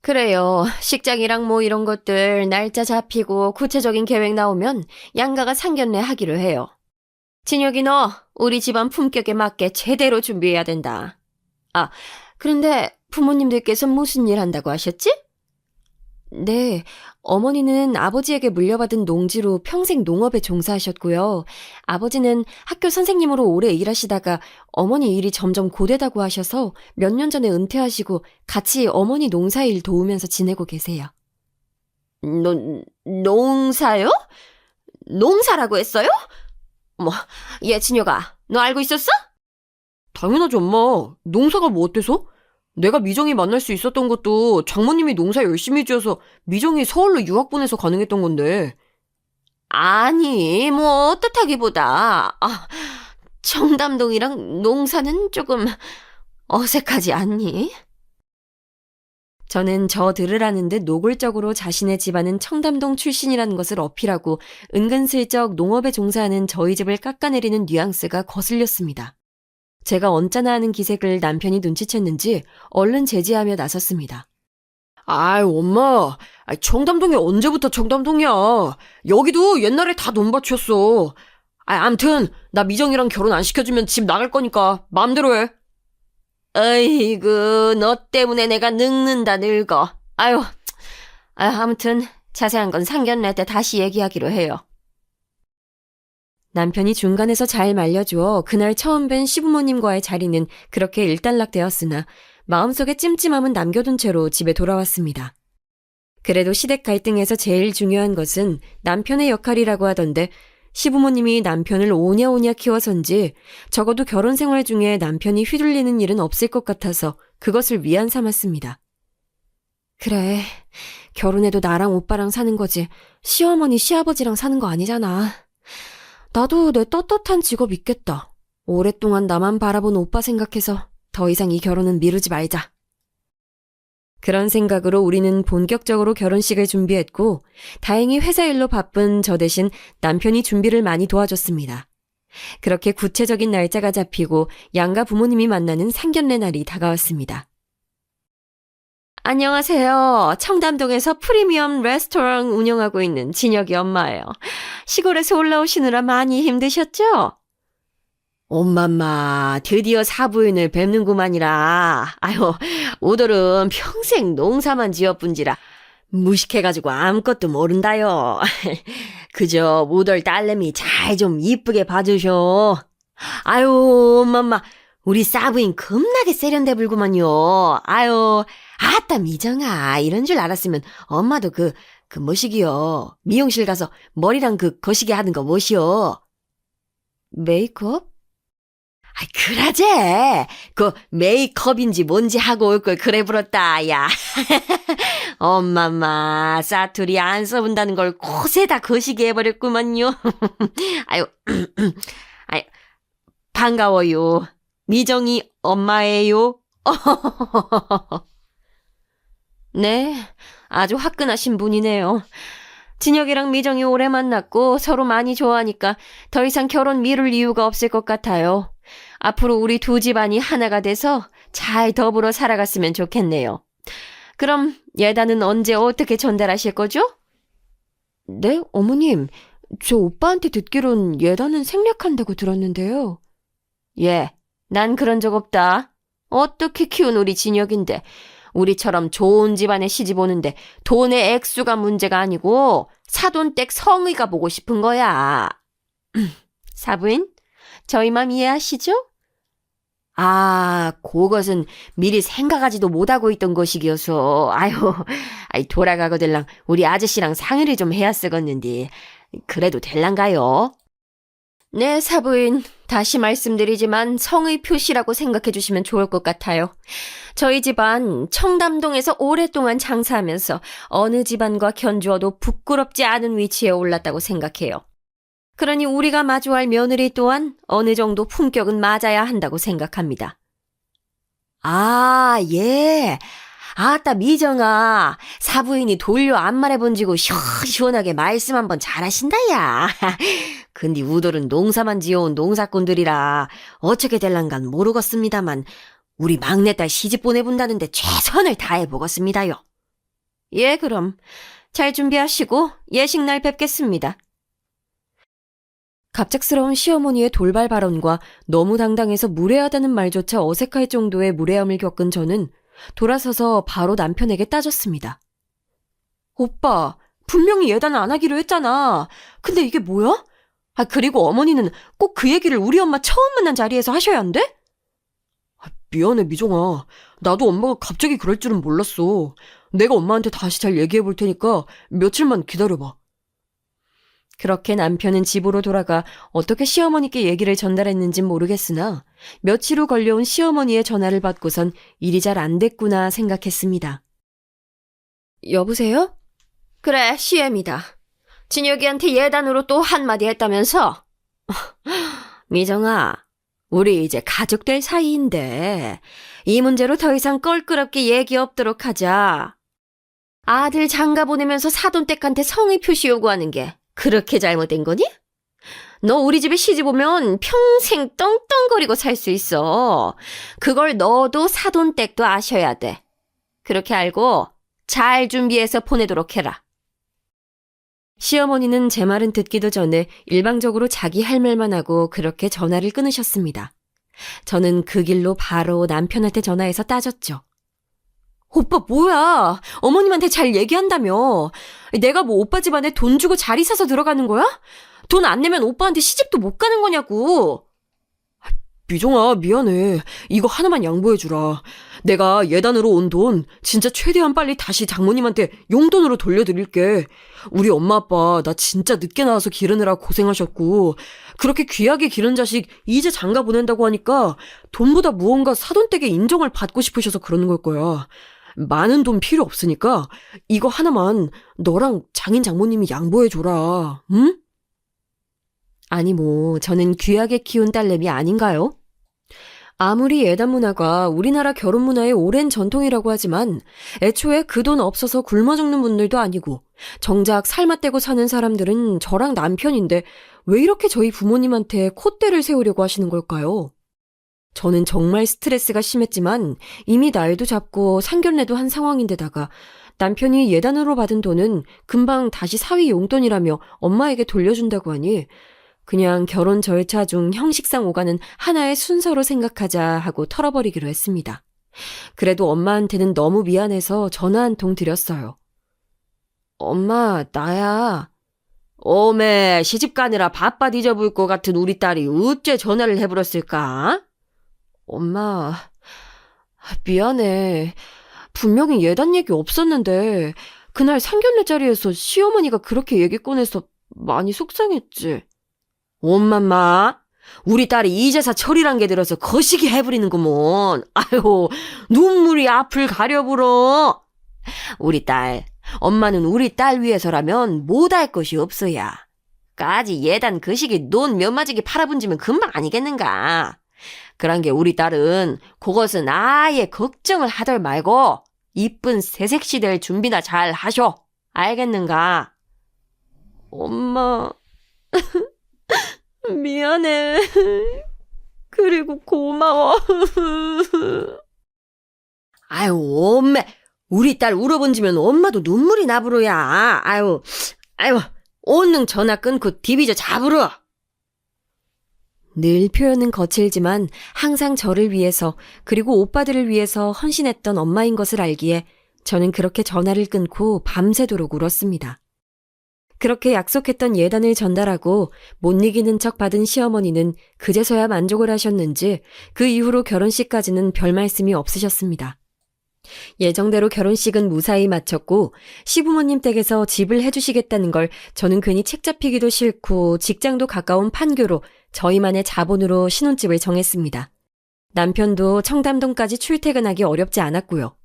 그래요. 식장이랑 뭐 이런 것들 날짜 잡히고 구체적인 계획 나오면 양가가 상견례 하기로 해요. 진혁이 너 우리 집안 품격에 맞게 제대로 준비해야 된다. 아, 그런데 부모님들께서 무슨 일 한다고 하셨지? 네, 어머니는 아버지에게 물려받은 농지로 평생 농업에 종사하셨고요. 아버지는 학교 선생님으로 오래 일하시다가 어머니 일이 점점 고되다고 하셔서 몇 년 전에 은퇴하시고 같이 어머니 농사일 도우면서 지내고 계세요. 농사요? 농사라고 했어요? 어머, 얘 진혁아, 너 알고 있었어? 당연하지, 엄마. 농사가 뭐 어때서? 내가 미정이 만날 수 있었던 것도 장모님이 농사 열심히 지어서 미정이 서울로 유학 보내서 가능했던 건데. 아니, 뭐 어떻다기보다 청담동이랑 농사는 조금 어색하지 않니? 저는 저 들으라는 듯 노골적으로 자신의 집안은 청담동 출신이라는 것을 어필하고 은근슬쩍 농업에 종사하는 저희 집을 깎아내리는 뉘앙스가 거슬렸습니다. 제가 언짢아 하는 기색을 남편이 눈치챘는지 얼른 제지하며 나섰습니다. 아이, 엄마. 청담동이 언제부터 청담동이야. 여기도 옛날에 다 논밭이었어. 암튼 나 미정이랑 결혼 안 시켜주면 집 나갈 거니까 마음대로 해. 어이구, 너 때문에 내가 늙는다 늙어. 아무튼 자세한 건 상견례 때 다시 얘기하기로 해요. 남편이 중간에서 잘 말려주어 그날 처음 뵌 시부모님과의 자리는 그렇게 일단락되었으나 마음속에 찜찜함은 남겨둔 채로 집에 돌아왔습니다. 그래도 시댁 갈등에서 제일 중요한 것은 남편의 역할이라고 하던데 시부모님이 남편을 오냐오냐 키워서인지 적어도 결혼 생활 중에 남편이 휘둘리는 일은 없을 것 같아서 그것을 위안 삼았습니다. 그래, 결혼해도 나랑 오빠랑 사는 거지 시어머니 시아버지랑 사는 거 아니잖아. 나도 내 떳떳한 직업 있겠다. 오랫동안 나만 바라본 오빠 생각해서 더 이상 이 결혼은 미루지 말자. 그런 생각으로 우리는 본격적으로 결혼식을 준비했고 다행히 회사 일로 바쁜 저 대신 남편이 준비를 많이 도와줬습니다. 그렇게 구체적인 날짜가 잡히고 양가 부모님이 만나는 상견례 날이 다가왔습니다. 안녕하세요. 청담동에서 프리미엄 레스토랑 운영하고 있는 진혁이 엄마예요. 시골에서 올라오시느라 많이 힘드셨죠? 엄마마, 드디어 사부인을 뵙는구만이라. 오돌은 평생 농사만 지어뿐지라 무식해가지고 아무것도 모른다요. 그저 오돌 딸내미 잘 좀 이쁘게 봐주셔. 엄마마, 우리 사부인 겁나게 세련돼불구만요. 아따 미정아, 이런 줄 알았으면 엄마도 그 뭐시기요. 미용실 가서 머리랑 거시기 하는 거 뭐시오? 메이크업? 그라제. 메이크업인지 뭔지 하고 올 걸 그래 불었다, 야. 엄마마, 사투리 안 써본다는 걸 곳에다 거시기 해버렸구만요. 반가워요. 미정이 엄마예요. 네, 아주 화끈하신 분이네요. 진혁이랑 미정이 오래 만났고 서로 많이 좋아하니까 더 이상 결혼 미룰 이유가 없을 것 같아요. 앞으로 우리 두 집안이 하나가 돼서 잘 더불어 살아갔으면 좋겠네요. 그럼 예단은 언제 어떻게 전달하실 거죠? 네, 어머님. 저 오빠한테 듣기론 예단은 생략한다고 들었는데요. 예, 난 그런 적 없다. 어떻게 키운 우리 진혁인데 우리처럼 좋은 집안에 시집 오는데 돈의 액수가 문제가 아니고 사돈댁 성의가 보고 싶은 거야. 사부인, 저희 맘 이해하시죠? 아, 그것은 미리 생각하지도 못하고 있던 것이기여서 아유, 돌아가거들랑 우리 아저씨랑 상의를 좀 해야 쓰겄는데 그래도 될란가요? 네, 사부인. 다시 말씀드리지만 성의 표시라고 생각해 주시면 좋을 것 같아요. 저희 집안 청담동에서 오랫동안 장사하면서 어느 집안과 견주어도 부끄럽지 않은 위치에 올랐다고 생각해요. 그러니 우리가 마주할 며느리 또한 어느 정도 품격은 맞아야 한다고 생각합니다. 아, 예. 아따, 미정아. 사부인이 돌려 안 말해본지고 시원하게 말씀 한번 잘하신다, 야. 근데 우돌은 농사만 지어온 농사꾼들이라 어떻게 될란간 모르겠습니다만 우리 막내딸 시집 보내본다는데 최선을 다해보겠습니다요. 예, 그럼 잘 준비하시고 예식날 뵙겠습니다. 갑작스러운 시어머니의 돌발 발언과 너무 당당해서 무례하다는 말조차 어색할 정도의 무례함을 겪은 저는 돌아서서 바로 남편에게 따졌습니다. 오빠, 분명히 예단을 안 하기로 했잖아. 근데 이게 뭐야? 그리고 어머니는 꼭 그 얘기를 우리 엄마 처음 만난 자리에서 하셔야 한대? 미안해, 미정아. 나도 엄마가 갑자기 그럴 줄은 몰랐어. 내가 엄마한테 다시 잘 얘기해 볼 테니까 며칠만 기다려봐. 그렇게 남편은 집으로 돌아가 어떻게 시어머니께 얘기를 전달했는진 모르겠으나 며칠 후 걸려온 시어머니의 전화를 받고선 일이 잘 안 됐구나 생각했습니다. 여보세요? 그래, 시엠이다. 진혁이한테 예단으로 또 한마디 했다면서? 미정아, 우리 이제 가족 될 사이인데 이 문제로 더 이상 껄끄럽게 얘기 없도록 하자. 아들 장가 보내면서 사돈댁한테 성의 표시 요구하는 게 그렇게 잘못된 거니? 너 우리 집에 시집 오면 평생 떵떵거리고 살 수 있어. 그걸 너도 사돈댁도 아셔야 돼. 그렇게 알고 잘 준비해서 보내도록 해라. 시어머니는 제 말은 듣기도 전에 일방적으로 자기 할 말만 하고 그렇게 전화를 끊으셨습니다. 저는 그 길로 바로 남편한테 전화해서 따졌죠. 오빠 뭐야? 어머님한테 잘 얘기한다며. 내가 뭐 오빠 집안에 돈 주고 자리 사서 들어가는 거야? 돈 안 내면 오빠한테 시집도 못 가는 거냐고. 미정아, 미안해. 이거 하나만 양보해주라. 내가 예단으로 온 돈 진짜 최대한 빨리 다시 장모님한테 용돈으로 돌려드릴게. 우리 엄마 아빠 나 진짜 늦게 나와서 기르느라 고생하셨고 그렇게 귀하게 기른 자식 이제 장가 보낸다고 하니까 돈보다 무언가 사돈댁의 인정을 받고 싶으셔서 그러는 걸 거야. 많은 돈 필요 없으니까 이거 하나만 너랑 장인 장모님이 양보해줘라. 응? 아니 뭐 저는 귀하게 키운 딸내미 아닌가요? 아무리 예단 문화가 우리나라 결혼 문화의 오랜 전통이라고 하지만 애초에 그 돈 없어서 굶어 죽는 분들도 아니고 정작 삶아 떼고 사는 사람들은 저랑 남편인데 왜 이렇게 저희 부모님한테 콧대를 세우려고 하시는 걸까요? 저는 정말 스트레스가 심했지만 이미 날도 잡고 상견례도 한 상황인데다가 남편이 예단으로 받은 돈은 금방 다시 사위 용돈이라며 엄마에게 돌려준다고 하니 그냥 결혼 절차 중 형식상 오가는 하나의 순서로 생각하자 하고 털어버리기로 했습니다. 그래도 엄마한테는 너무 미안해서 전화 한 통 드렸어요. 엄마, 나야. 오메, 시집 가느라 바빠 뒤져볼 것 같은 우리 딸이 어째 전화를 해버렸을까? 엄마, 미안해. 분명히 예단 얘기 없었는데 그날 상견례 자리에서 시어머니가 그렇게 얘기 꺼내서 많이 속상했지. 엄마마, 우리 딸이 이제서 철이란 게 들어서 거시기 해버리는구먼. 아유, 눈물이 앞을 가려불어. 우리 딸, 엄마는 우리 딸 위해서라면 못할 것이 없어야. 까지 예단 그 시기 논 몇 마지기 팔아분지면 금방 아니겠는가. 그런 게 우리 딸은 그것은 아예 걱정을 하덜 말고 이쁜 새색시 될 준비나 잘 하쇼. 알겠는가? 엄마, 미안해. 그리고 고마워. 아유, 엄매. 우리 딸 울어본지면 엄마도 눈물이 나부러야. 아유, 얼른 전화 끊고 디비저 잡으러. 늘 표현은 거칠지만 항상 저를 위해서 그리고 오빠들을 위해서 헌신했던 엄마인 것을 알기에 저는 그렇게 전화를 끊고 밤새도록 울었습니다. 그렇게 약속했던 예단을 전달하고 못 이기는 척 받은 시어머니는 그제서야 만족을 하셨는지 그 이후로 결혼식까지는 별 말씀이 없으셨습니다. 예정대로 결혼식은 무사히 마쳤고 시부모님 댁에서 집을 해주시겠다는 걸 저는 괜히 책 잡히기도 싫고 직장도 가까운 판교로 저희만의 자본으로 신혼집을 정했습니다. 남편도 청담동까지 출퇴근하기 어렵지 않았고요.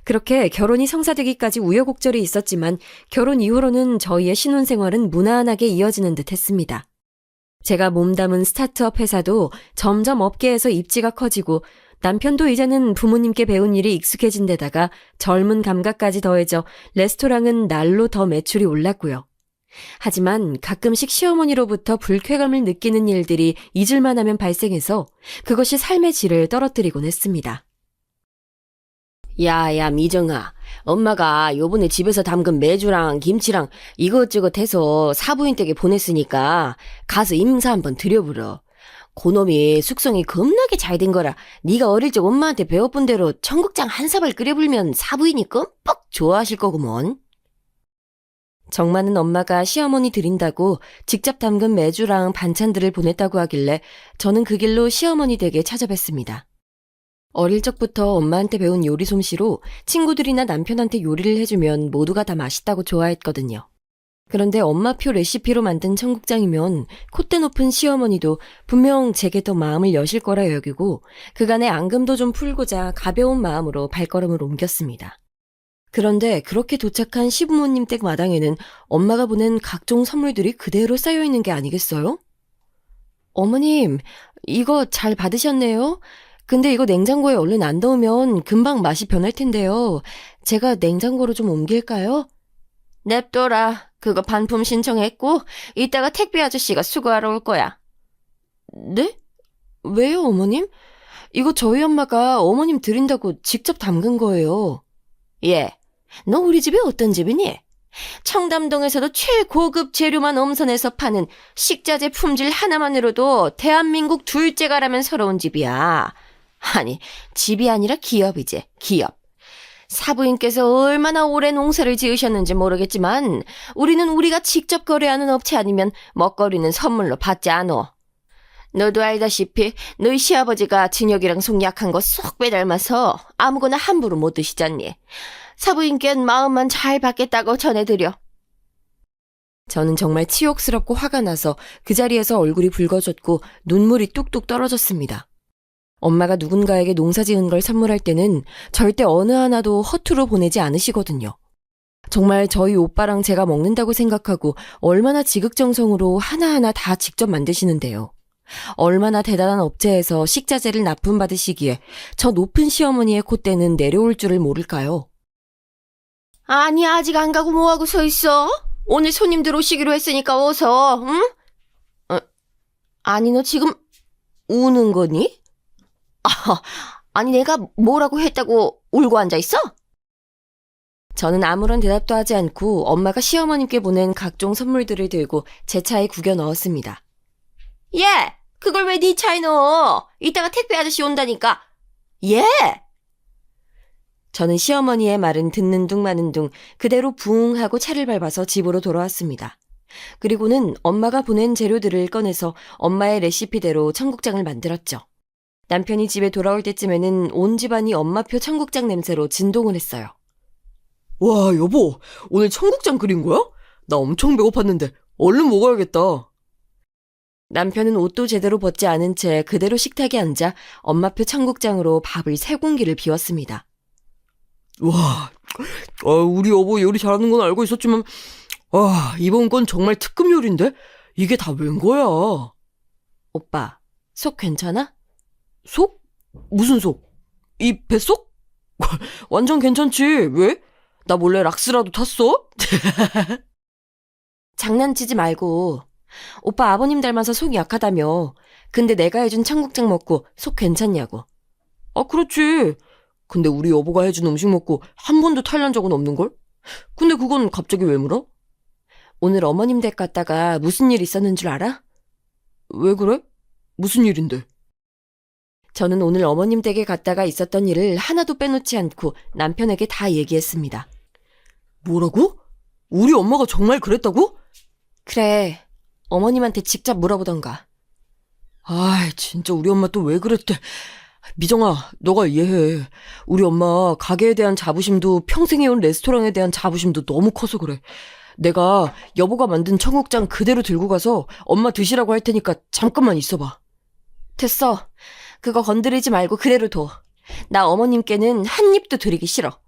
그렇게 결혼이 성사되기까지 우여곡절이 있었지만 결혼 이후로는 저희의 신혼생활은 무난하게 이어지는 듯 했습니다. 제가 몸담은 스타트업 회사도 점점 업계에서 입지가 커지고 남편도 이제는 부모님께 배운 일이 익숙해진 데다가 젊은 감각까지 더해져 레스토랑은 날로 더 매출이 올랐고요. 하지만 가끔씩 시어머니로부터 불쾌감을 느끼는 일들이 잊을만 하면 발생해서 그것이 삶의 질을 떨어뜨리곤 했습니다. 야, 미정아. 엄마가 요번에 집에서 담근 메주랑 김치랑 이것저것 해서 사부인 댁에 보냈으니까 가서 임사 한번 드려보러. 고놈이 숙성이 겁나게 잘 된 거라 네가 어릴 적 엄마한테 배워본 대로 청국장 한 사발 끓여불면 사부인이 끔뻑 좋아하실 거구먼. 정마는 엄마가 시어머니 드린다고 직접 담근 메주랑 반찬들을 보냈다고 하길래 저는 그 길로 시어머니 댁에 찾아뵀습니다. 어릴 적부터 엄마한테 배운 요리 솜씨로 친구들이나 남편한테 요리를 해주면 모두가 다 맛있다고 좋아했거든요. 그런데 엄마표 레시피로 만든 청국장이면 콧대 높은 시어머니도 분명 제게 더 마음을 여실 거라 여기고 그간의 앙금도 좀 풀고자 가벼운 마음으로 발걸음을 옮겼습니다. 그런데 그렇게 도착한 시부모님 댁 마당에는 엄마가 보낸 각종 선물들이 그대로 쌓여있는 게 아니겠어요? 어머님, 이거 잘 받으셨네요. 근데 이거 냉장고에 얼른 안 넣으면 금방 맛이 변할 텐데요. 제가 냉장고로 좀 옮길까요? 냅둬라. 그거 반품 신청했고 이따가 택배 아저씨가 수거하러 올 거야. 네? 왜요, 어머님? 이거 저희 엄마가 어머님 드린다고 직접 담근 거예요. 예. 너 우리 집이 어떤 집이니? 청담동에서도 최고급 재료만 엄선해서 파는 식자재 품질 하나만으로도 대한민국 둘째가라면 서러운 집이야. 아니, 집이 아니라 기업이지, 기업. 사부인께서 얼마나 오래 농사를 지으셨는지 모르겠지만 우리는 우리가 직접 거래하는 업체 아니면 먹거리는 선물로 받지 않어. 너도 알다시피 너희 시아버지가 진혁이랑 속 약한 거 쏙 빼닮아서 아무거나 함부로 못 드시잖니. 사부인께는 마음만 잘 받겠다고 전해드려. 저는 정말 치욕스럽고 화가 나서 그 자리에서 얼굴이 붉어졌고 눈물이 뚝뚝 떨어졌습니다. 엄마가 누군가에게 농사 지은 걸 선물할 때는 절대 어느 하나도 허투루 보내지 않으시거든요. 정말 저희 오빠랑 제가 먹는다고 생각하고 얼마나 지극정성으로 하나하나 다 직접 만드시는데요. 얼마나 대단한 업체에서 식자재를 납품받으시기에 저 높은 시어머니의 콧대는 내려올 줄을 모를까요? 아니, 아직 안 가고 뭐하고 서 있어? 오늘 손님들 오시기로 했으니까 어서, 응? 아니, 너 지금 우는 거니? 아니, 내가 뭐라고 했다고 울고 앉아있어? 저는 아무런 대답도 하지 않고 엄마가 시어머님께 보낸 각종 선물들을 들고 제 차에 구겨 넣었습니다. 예! 그걸 왜 네 차에 넣어? 이따가 택배 아저씨 온다니까. 예! 저는 시어머니의 말은 듣는 둥 마는 둥 그대로 붕 하고 차를 밟아서 집으로 돌아왔습니다. 그리고는 엄마가 보낸 재료들을 꺼내서 엄마의 레시피대로 청국장을 만들었죠. 남편이 집에 돌아올 때쯤에는 온 집안이 엄마표 청국장 냄새로 진동을 했어요. 와, 여보, 오늘 청국장 끓인 거야? 나 엄청 배고팠는데 얼른 먹어야겠다. 남편은 옷도 제대로 벗지 않은 채 그대로 식탁에 앉아 엄마표 청국장으로 밥을 3공기를 비웠습니다. 와, 우리 여보 요리 잘하는 건 알고 있었지만 이번 건 정말 특급 요리인데? 이게 다 웬 거야? 오빠, 속 괜찮아? 속? 무슨 속? 이 뱃속? 완전 괜찮지. 왜? 나 몰래 락스라도 탔어? 장난치지 말고. 오빠 아버님 닮아서 속이 약하다며. 근데 내가 해준 청국장 먹고 속 괜찮냐고. 아, 그렇지. 근데 우리 여보가 해준 음식 먹고 한 번도 탈난 적은 없는걸? 근데 그건 갑자기 왜 물어? 오늘 어머님 댁 갔다가 무슨 일 있었는 줄 알아? 왜 그래? 무슨 일인데? 저는 오늘 어머님 댁에 갔다가 있었던 일을 하나도 빼놓지 않고 남편에게 다 얘기했습니다. 뭐라고? 우리 엄마가 정말 그랬다고? 그래, 어머님한테 직접 물어보던가. 아이, 진짜 우리 엄마 또 왜 그랬대. 미정아, 너가 이해해. 우리 엄마 가게에 대한 자부심도 평생 해온 레스토랑에 대한 자부심도 너무 커서 그래. 내가 여보가 만든 청국장 그대로 들고 가서 엄마 드시라고 할 테니까 잠깐만 있어봐. 됐어. 그거 건드리지 말고 그대로 둬. 나 어머님께는 한 입도 드리기 싫어.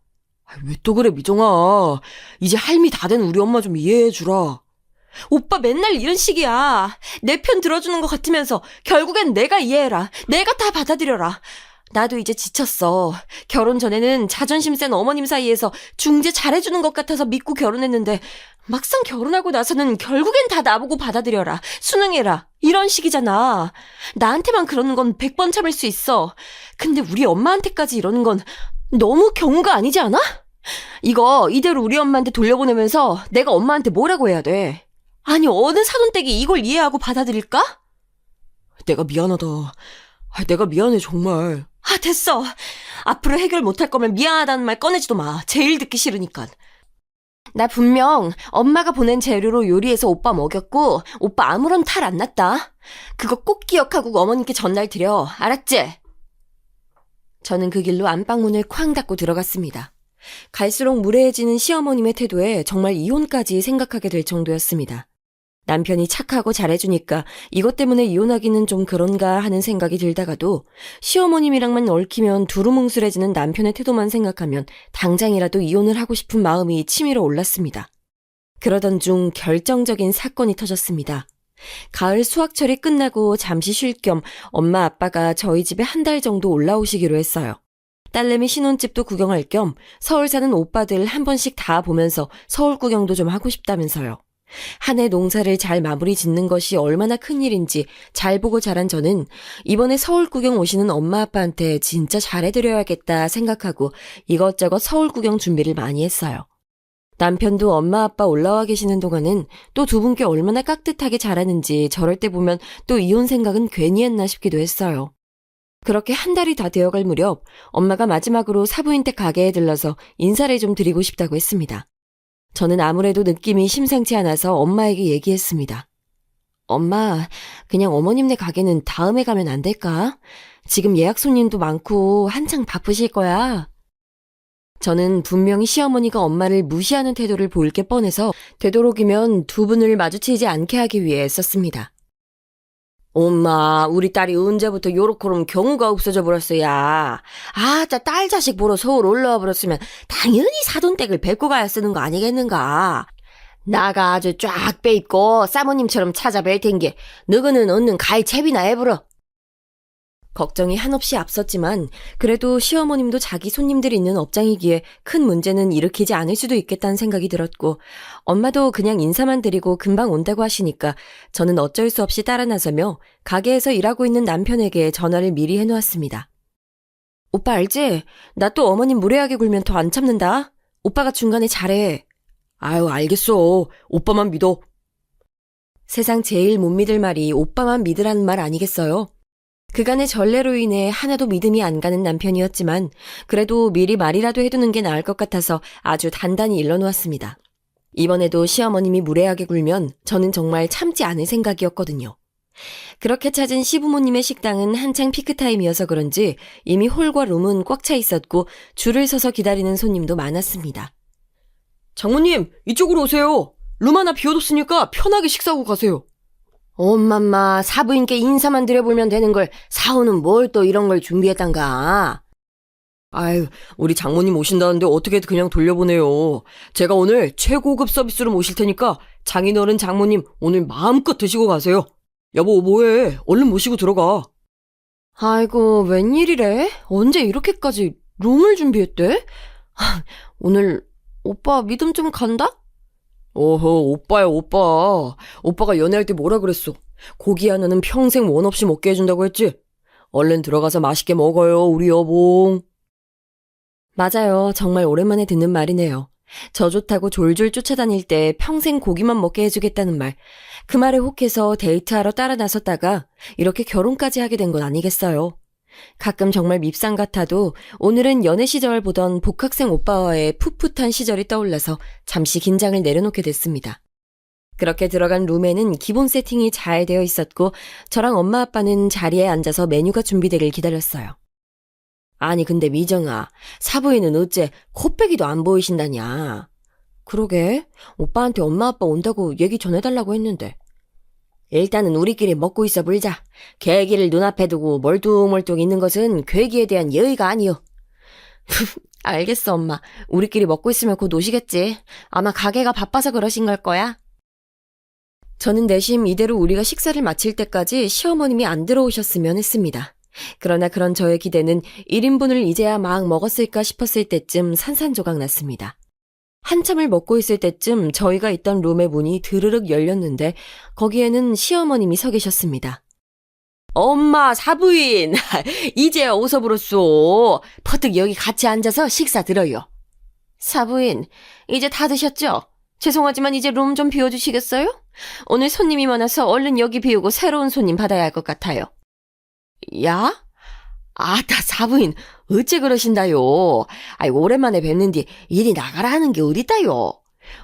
왜 또 그래, 미정아. 이제 할미 다 된 우리 엄마 좀 이해해주라. 오빠 맨날 이런 식이야. 내 편 들어주는 것 같으면서 결국엔 내가 이해해라. 내가 다 받아들여라. 나도 이제 지쳤어. 결혼 전에는 자존심 센 어머님 사이에서 중재 잘해주는 것 같아서 믿고 결혼했는데 막상 결혼하고 나서는 결국엔 다 나보고 받아들여라. 순응해라. 이런 식이잖아. 나한테만 그러는 건 100번 참을 수 있어. 근데 우리 엄마한테까지 이러는 건 너무 경우가 아니지 않아? 이거 이대로 우리 엄마한테 돌려보내면서 내가 엄마한테 뭐라고 해야 돼? 아니, 어느 사돈댁이 이걸 이해하고 받아들일까? 내가 미안하다. 내가 미안해, 정말. 아, 됐어. 앞으로 해결 못할 거면 미안하다는 말 꺼내지도 마. 제일 듣기 싫으니까. 나 분명 엄마가 보낸 재료로 요리해서 오빠 먹였고 오빠 아무런 탈 안 났다. 그거 꼭 기억하고 어머님께 전날 드려. 알았지? 저는 그 길로 안방문을 쾅 닫고 들어갔습니다. 갈수록 무례해지는 시어머님의 태도에 정말 이혼까지 생각하게 될 정도였습니다. 남편이 착하고 잘해주니까 이것 때문에 이혼하기는 좀 그런가 하는 생각이 들다가도 시어머님이랑만 얽히면 두루뭉술해지는 남편의 태도만 생각하면 당장이라도 이혼을 하고 싶은 마음이 치밀어 올랐습니다. 그러던 중 결정적인 사건이 터졌습니다. 가을 수학철이 끝나고 잠시 쉴 겸 엄마 아빠가 저희 집에 한 달 정도 올라오시기로 했어요. 딸내미 신혼집도 구경할 겸 서울 사는 오빠들 한 번씩 다 보면서 서울 구경도 좀 하고 싶다면서요. 한 해 농사를 잘 마무리 짓는 것이 얼마나 큰일인지 잘 보고 자란 저는 이번에 서울 구경 오시는 엄마 아빠한테 진짜 잘해드려야겠다 생각하고 이것저것 서울 구경 준비를 많이 했어요. 남편도 엄마 아빠 올라와 계시는 동안은 또 두 분께 얼마나 깍듯하게 잘하는지 저럴 때 보면 또 이혼 생각은 괜히 했나 싶기도 했어요. 그렇게 한 달이 다 되어갈 무렵 엄마가 마지막으로 사부인 댁 가게에 들러서 인사를 좀 드리고 싶다고 했습니다. 저는 아무래도 느낌이 심상치 않아서 엄마에게 얘기했습니다. 엄마, 그냥 어머님네 가게는 다음에 가면 안 될까? 지금 예약 손님도 많고 한창 바쁘실 거야. 저는 분명히 시어머니가 엄마를 무시하는 태도를 보일 게 뻔해서 되도록이면 두 분을 마주치지 않게 하기 위해 애썼습니다. 엄마, 우리 딸이 언제부터 요렇게럼 경우가 없어져 버렸어야. 딸 자식 보러 서울 올라와 버렸으면 당연히 사돈댁을 뵙고 가야 쓰는 거 아니겠는가. 나가 아주 쫙 빼입고 사모님처럼 찾아뵐 텐게 너그는 얻는 가히 채비나 해보러. 걱정이 한없이 앞섰지만 그래도 시어머님도 자기 손님들이 있는 업장이기에 큰 문제는 일으키지 않을 수도 있겠다는 생각이 들었고 엄마도 그냥 인사만 드리고 금방 온다고 하시니까 저는 어쩔 수 없이 따라 나서며 가게에서 일하고 있는 남편에게 전화를 미리 해놓았습니다. 오빠 알지? 나 또 어머님 무례하게 굴면 더 안 참는다. 오빠가 중간에 잘해. 아유, 알겠어. 오빠만 믿어. 세상 제일 못 믿을 말이 오빠만 믿으라는 말 아니겠어요? 그간의 전례로 인해 하나도 믿음이 안 가는 남편이었지만 그래도 미리 말이라도 해두는 게 나을 것 같아서 아주 단단히 일러놓았습니다. 이번에도 시어머님이 무례하게 굴면 저는 정말 참지 않을 생각이었거든요. 그렇게 찾은 시부모님의 식당은 한창 피크타임이어서 그런지 이미 홀과 룸은 꽉 차 있었고 줄을 서서 기다리는 손님도 많았습니다. 장모님, 이쪽으로 오세요. 룸 하나 비워뒀으니까 편하게 식사하고 가세요. 엄맘마, 사부인께 인사만 드려보면 되는 걸 사오는 뭘 또 이런 걸 준비했단가. 아유, 우리 장모님 오신다는데 어떻게 그냥 돌려보내요. 제가 오늘 최고급 서비스로 모실 테니까 장인어른 장모님 오늘 마음껏 드시고 가세요. 여보, 뭐해? 얼른 모시고 들어가. 아이고, 웬일이래? 언제 이렇게까지 룸을 준비했대? 오늘 오빠 믿음 좀 간다? 어허, 오빠야, 오빠. 오빠가 연애할 때 뭐라 그랬어? 고기 하나는 평생 원 없이 먹게 해준다고 했지? 얼른 들어가서 맛있게 먹어요, 우리 여봉. 맞아요. 정말 오랜만에 듣는 말이네요. 저 좋다고 졸졸 쫓아다닐 때 평생 고기만 먹게 해주겠다는 말. 그 말에 혹해서 데이트하러 따라 나섰다가 이렇게 결혼까지 하게 된 건 아니겠어요. 가끔 정말 밉상 같아도 오늘은 연애 시절 보던 복학생 오빠와의 풋풋한 시절이 떠올라서 잠시 긴장을 내려놓게 됐습니다. 그렇게 들어간 룸에는 기본 세팅이 잘 되어 있었고 저랑 엄마 아빠는 자리에 앉아서 메뉴가 준비되길 기다렸어요. 아니 근데 미정아, 사부인은 어째 코빼기도 안 보이신다냐? 그러게, 오빠한테 엄마 아빠 온다고 얘기 전해달라고 했는데. 일단은 우리끼리 먹고 있어 불자. 계기를 눈앞에 두고 멀뚱멀뚱 있는 것은 괴기에 대한 예의가 아니요. 알겠어 엄마. 우리끼리 먹고 있으면 곧 오시겠지. 아마 가게가 바빠서 그러신 걸 거야. 저는 내심 이대로 우리가 식사를 마칠 때까지 시어머님이 안 들어오셨으면 했습니다. 그러나 그런 저의 기대는 1인분을 이제야 막 먹었을까 싶었을 때쯤 산산조각 났습니다. 한참을 먹고 있을 때쯤 저희가 있던 룸의 문이 드르륵 열렸는데 거기에는 시어머님이 서 계셨습니다. 엄마, 사부인! 이제야 오서 불었소. 퍼뜩 여기 같이 앉아서 식사 들어요. 사부인, 이제 다 드셨죠? 죄송하지만 이제 룸 좀 비워주시겠어요? 오늘 손님이 많아서 얼른 여기 비우고 새로운 손님 받아야 할 것 같아요. 야? 아따, 사부인, 어째 그러신다요? 아이, 오랜만에 뵙는디 이리 나가라 하는 게 어딨다요?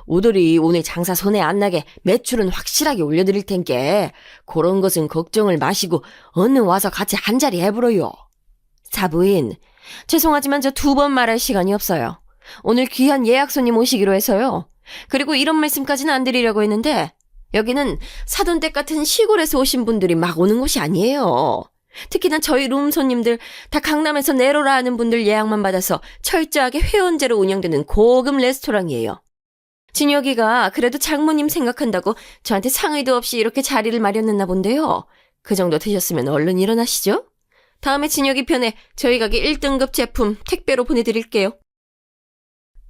오돌이 오늘 장사 손해 안 나게 매출은 확실하게 올려드릴 텐께 그런 것은 걱정을 마시고 얼른 와서 같이 한자리 해보러요. 사부인, 죄송하지만 저 2번 말할 시간이 없어요. 오늘 귀한 예약 손님 오시기로 해서요. 그리고 이런 말씀까지는 안 드리려고 했는데 여기는 사돈댁 같은 시골에서 오신 분들이 막 오는 곳이 아니에요. 특히나 저희 룸 손님들 다 강남에서 내로라 하는 분들 예약만 받아서 철저하게 회원제로 운영되는 고급 레스토랑이에요. 진혁이가 그래도 장모님 생각한다고 저한테 상의도 없이 이렇게 자리를 마련했나 본데요. 그 정도 드셨으면 얼른 일어나시죠. 다음에 진혁이 편에 저희 가게 1등급 제품 택배로 보내드릴게요.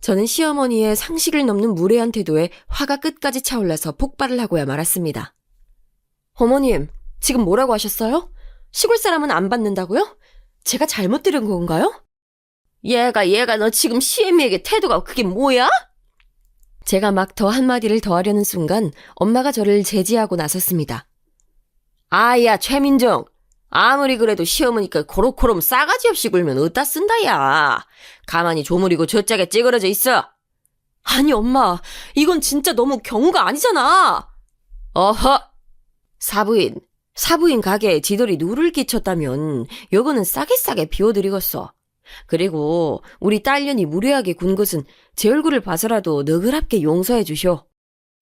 저는 시어머니의 상식을 넘는 무례한 태도에 화가 끝까지 차올라서 폭발을 하고야 말았습니다. 어머님, 지금 뭐라고 하셨어요? 시골 사람은 안 받는다고요? 제가 잘못 들은 건가요? 얘가 너 지금 시애미에게 태도가 그게 뭐야? 제가 막 더 한마디를 더 하려는 순간 엄마가 저를 제지하고 나섰습니다. 아야, 최민정. 아무리 그래도 시어머니까 고로코롬 싸가지 없이 굴면 어디다 쓴다, 야. 가만히 조무리고 젖짝에 찌그러져 있어. 아니, 엄마. 이건 진짜 너무 경우가 아니잖아. 어허. 사부인 가게에 지돌이 누를 끼쳤다면 요거는 싸게 비워드리겠어. 그리고 우리 딸년이 무례하게 군 것은 제 얼굴을 봐서라도 너그럽게 용서해 주쇼.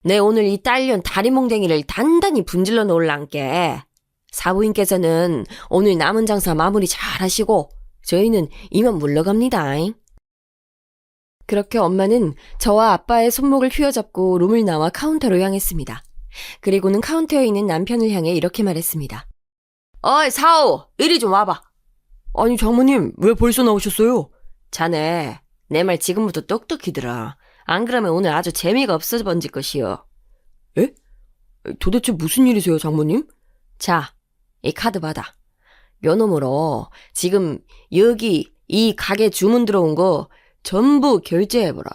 내 오늘 이 딸년 다리몽댕이를 단단히 분질러 놓을란께. 사부인께서는 오늘 남은 장사 마무리 잘 하시고 저희는 이만 물러갑니다. 그렇게 엄마는 저와 아빠의 손목을 휘어잡고 룸을 나와 카운터로 향했습니다. 그리고는 카운터에 있는 남편을 향해 이렇게 말했습니다. 어이, 사오, 이리 좀 와봐. 아니, 장모님, 왜 벌써 나오셨어요? 자네, 내 말 지금부터 똑똑히 들어. 안 그러면 오늘 아주 재미가 없어 번질 것이요. 에? 도대체 무슨 일이세요, 장모님? 자, 이 카드 받아. 요놈으로 지금 여기 이 가게 주문 들어온 거 전부 결제해보라.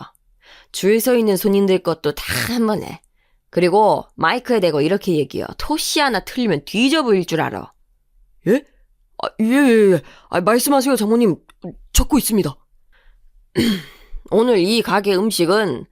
줄 서 있는 손님들 것도 다 한 번에. 그리고 마이크에 대고 이렇게 얘기해. 토시 하나 틀리면 뒤져 보일 줄 알아. 예? 예. 말씀하세요, 장모님. 적고 있습니다. 오늘 이 가게 음식은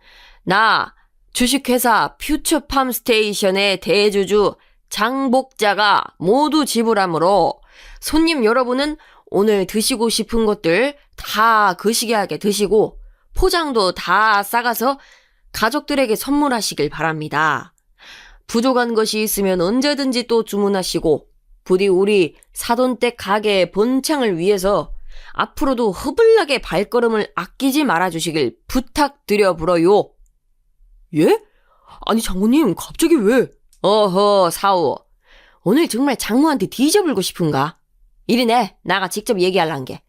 나 주식회사 퓨처팜스테이션의 대주주 장복자가 모두 지불하므로 손님 여러분은 오늘 드시고 싶은 것들 다 거시기하게 드시고 포장도 다 싸가서 가족들에게 선물하시길 바랍니다. 부족한 것이 있으면 언제든지 또 주문하시고 부디 우리 사돈댁 가게의 본창을 위해서 앞으로도 허블나게 발걸음을 아끼지 말아주시길 부탁드려 불어요. 예? 아니, 장모님, 갑자기 왜? 어허, 사오. 오늘 정말 장모한테 뒤져불고 싶은가? 이리 내. 나가 직접 얘기할란 게.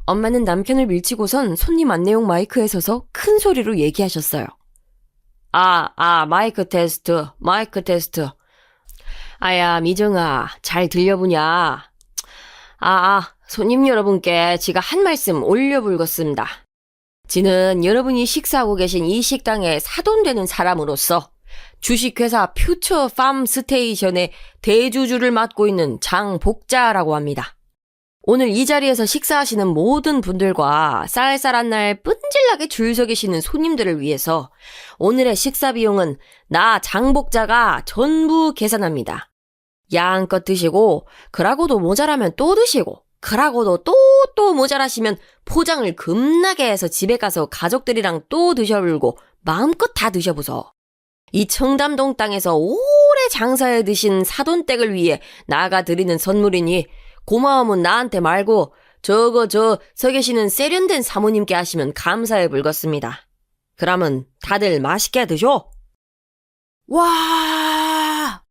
엄마는 남편을 밀치고선 손님 안내용 마이크에 서서 큰 소리로 얘기하셨어요. 마이크 테스트, 마이크 테스트. 아야, 미정아, 잘 들려보냐? 손님 여러분께 지가 한 말씀 올려불겠습니다. 지는 여러분이 식사하고 계신 이 식당에 사돈되는 사람으로서 주식회사 퓨처팜스테이션의 대주주를 맡고 있는 장복자라고 합니다. 오늘 이 자리에서 식사하시는 모든 분들과 쌀쌀한 날 끈질나게 줄 서 계시는 손님들을 위해서 오늘의 식사 비용은 나 장복자가 전부 계산합니다. 양껏 드시고 그러고도 모자라면 또 드시고 그러고도 또 모자라시면 포장을 겁나게 해서 집에 가서 가족들이랑 또 드셔불고 마음껏 다 드셔보소. 이 청담동 땅에서 오래 장사해 드신 사돈댁을 위해 나가 드리는 선물이니 고마움은 나한테 말고 서 계시는 세련된 사모님께 하시면 감사해 불겠습니다. 그러면 다들 맛있게 드쇼. 와!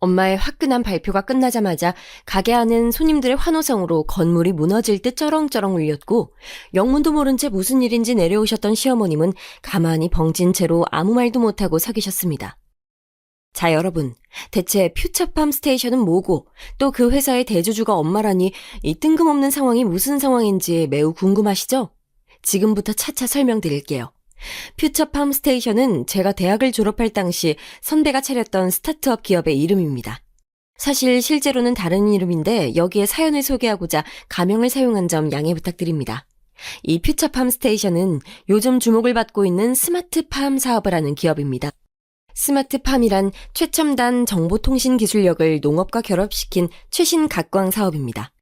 엄마의 화끈한 발표가 끝나자마자 가게 안은 손님들의 환호성으로 건물이 무너질 듯 쩌렁쩌렁 울렸고 영문도 모른 채 무슨 일인지 내려오셨던 시어머님은 가만히 벙찐 채로 아무 말도 못하고 서 계셨습니다. 자, 여러분, 대체 퓨처팜 스테이션은 뭐고 또 그 회사의 대주주가 엄마라니 이 뜬금없는 상황이 무슨 상황인지 매우 궁금하시죠? 지금부터 차차 설명드릴게요. 퓨처팜 스테이션은 제가 대학을 졸업할 당시 선배가 차렸던 스타트업 기업의 이름입니다. 사실 실제로는 다른 이름인데 여기에 사연을 소개하고자 가명을 사용한 점 양해 부탁드립니다. 이 퓨처팜 스테이션은 요즘 주목을 받고 있는 스마트팜 사업을 하는 기업입니다. 스마트팜이란 최첨단 정보통신 기술력을 농업과 결합시킨 최신 각광 사업입니다.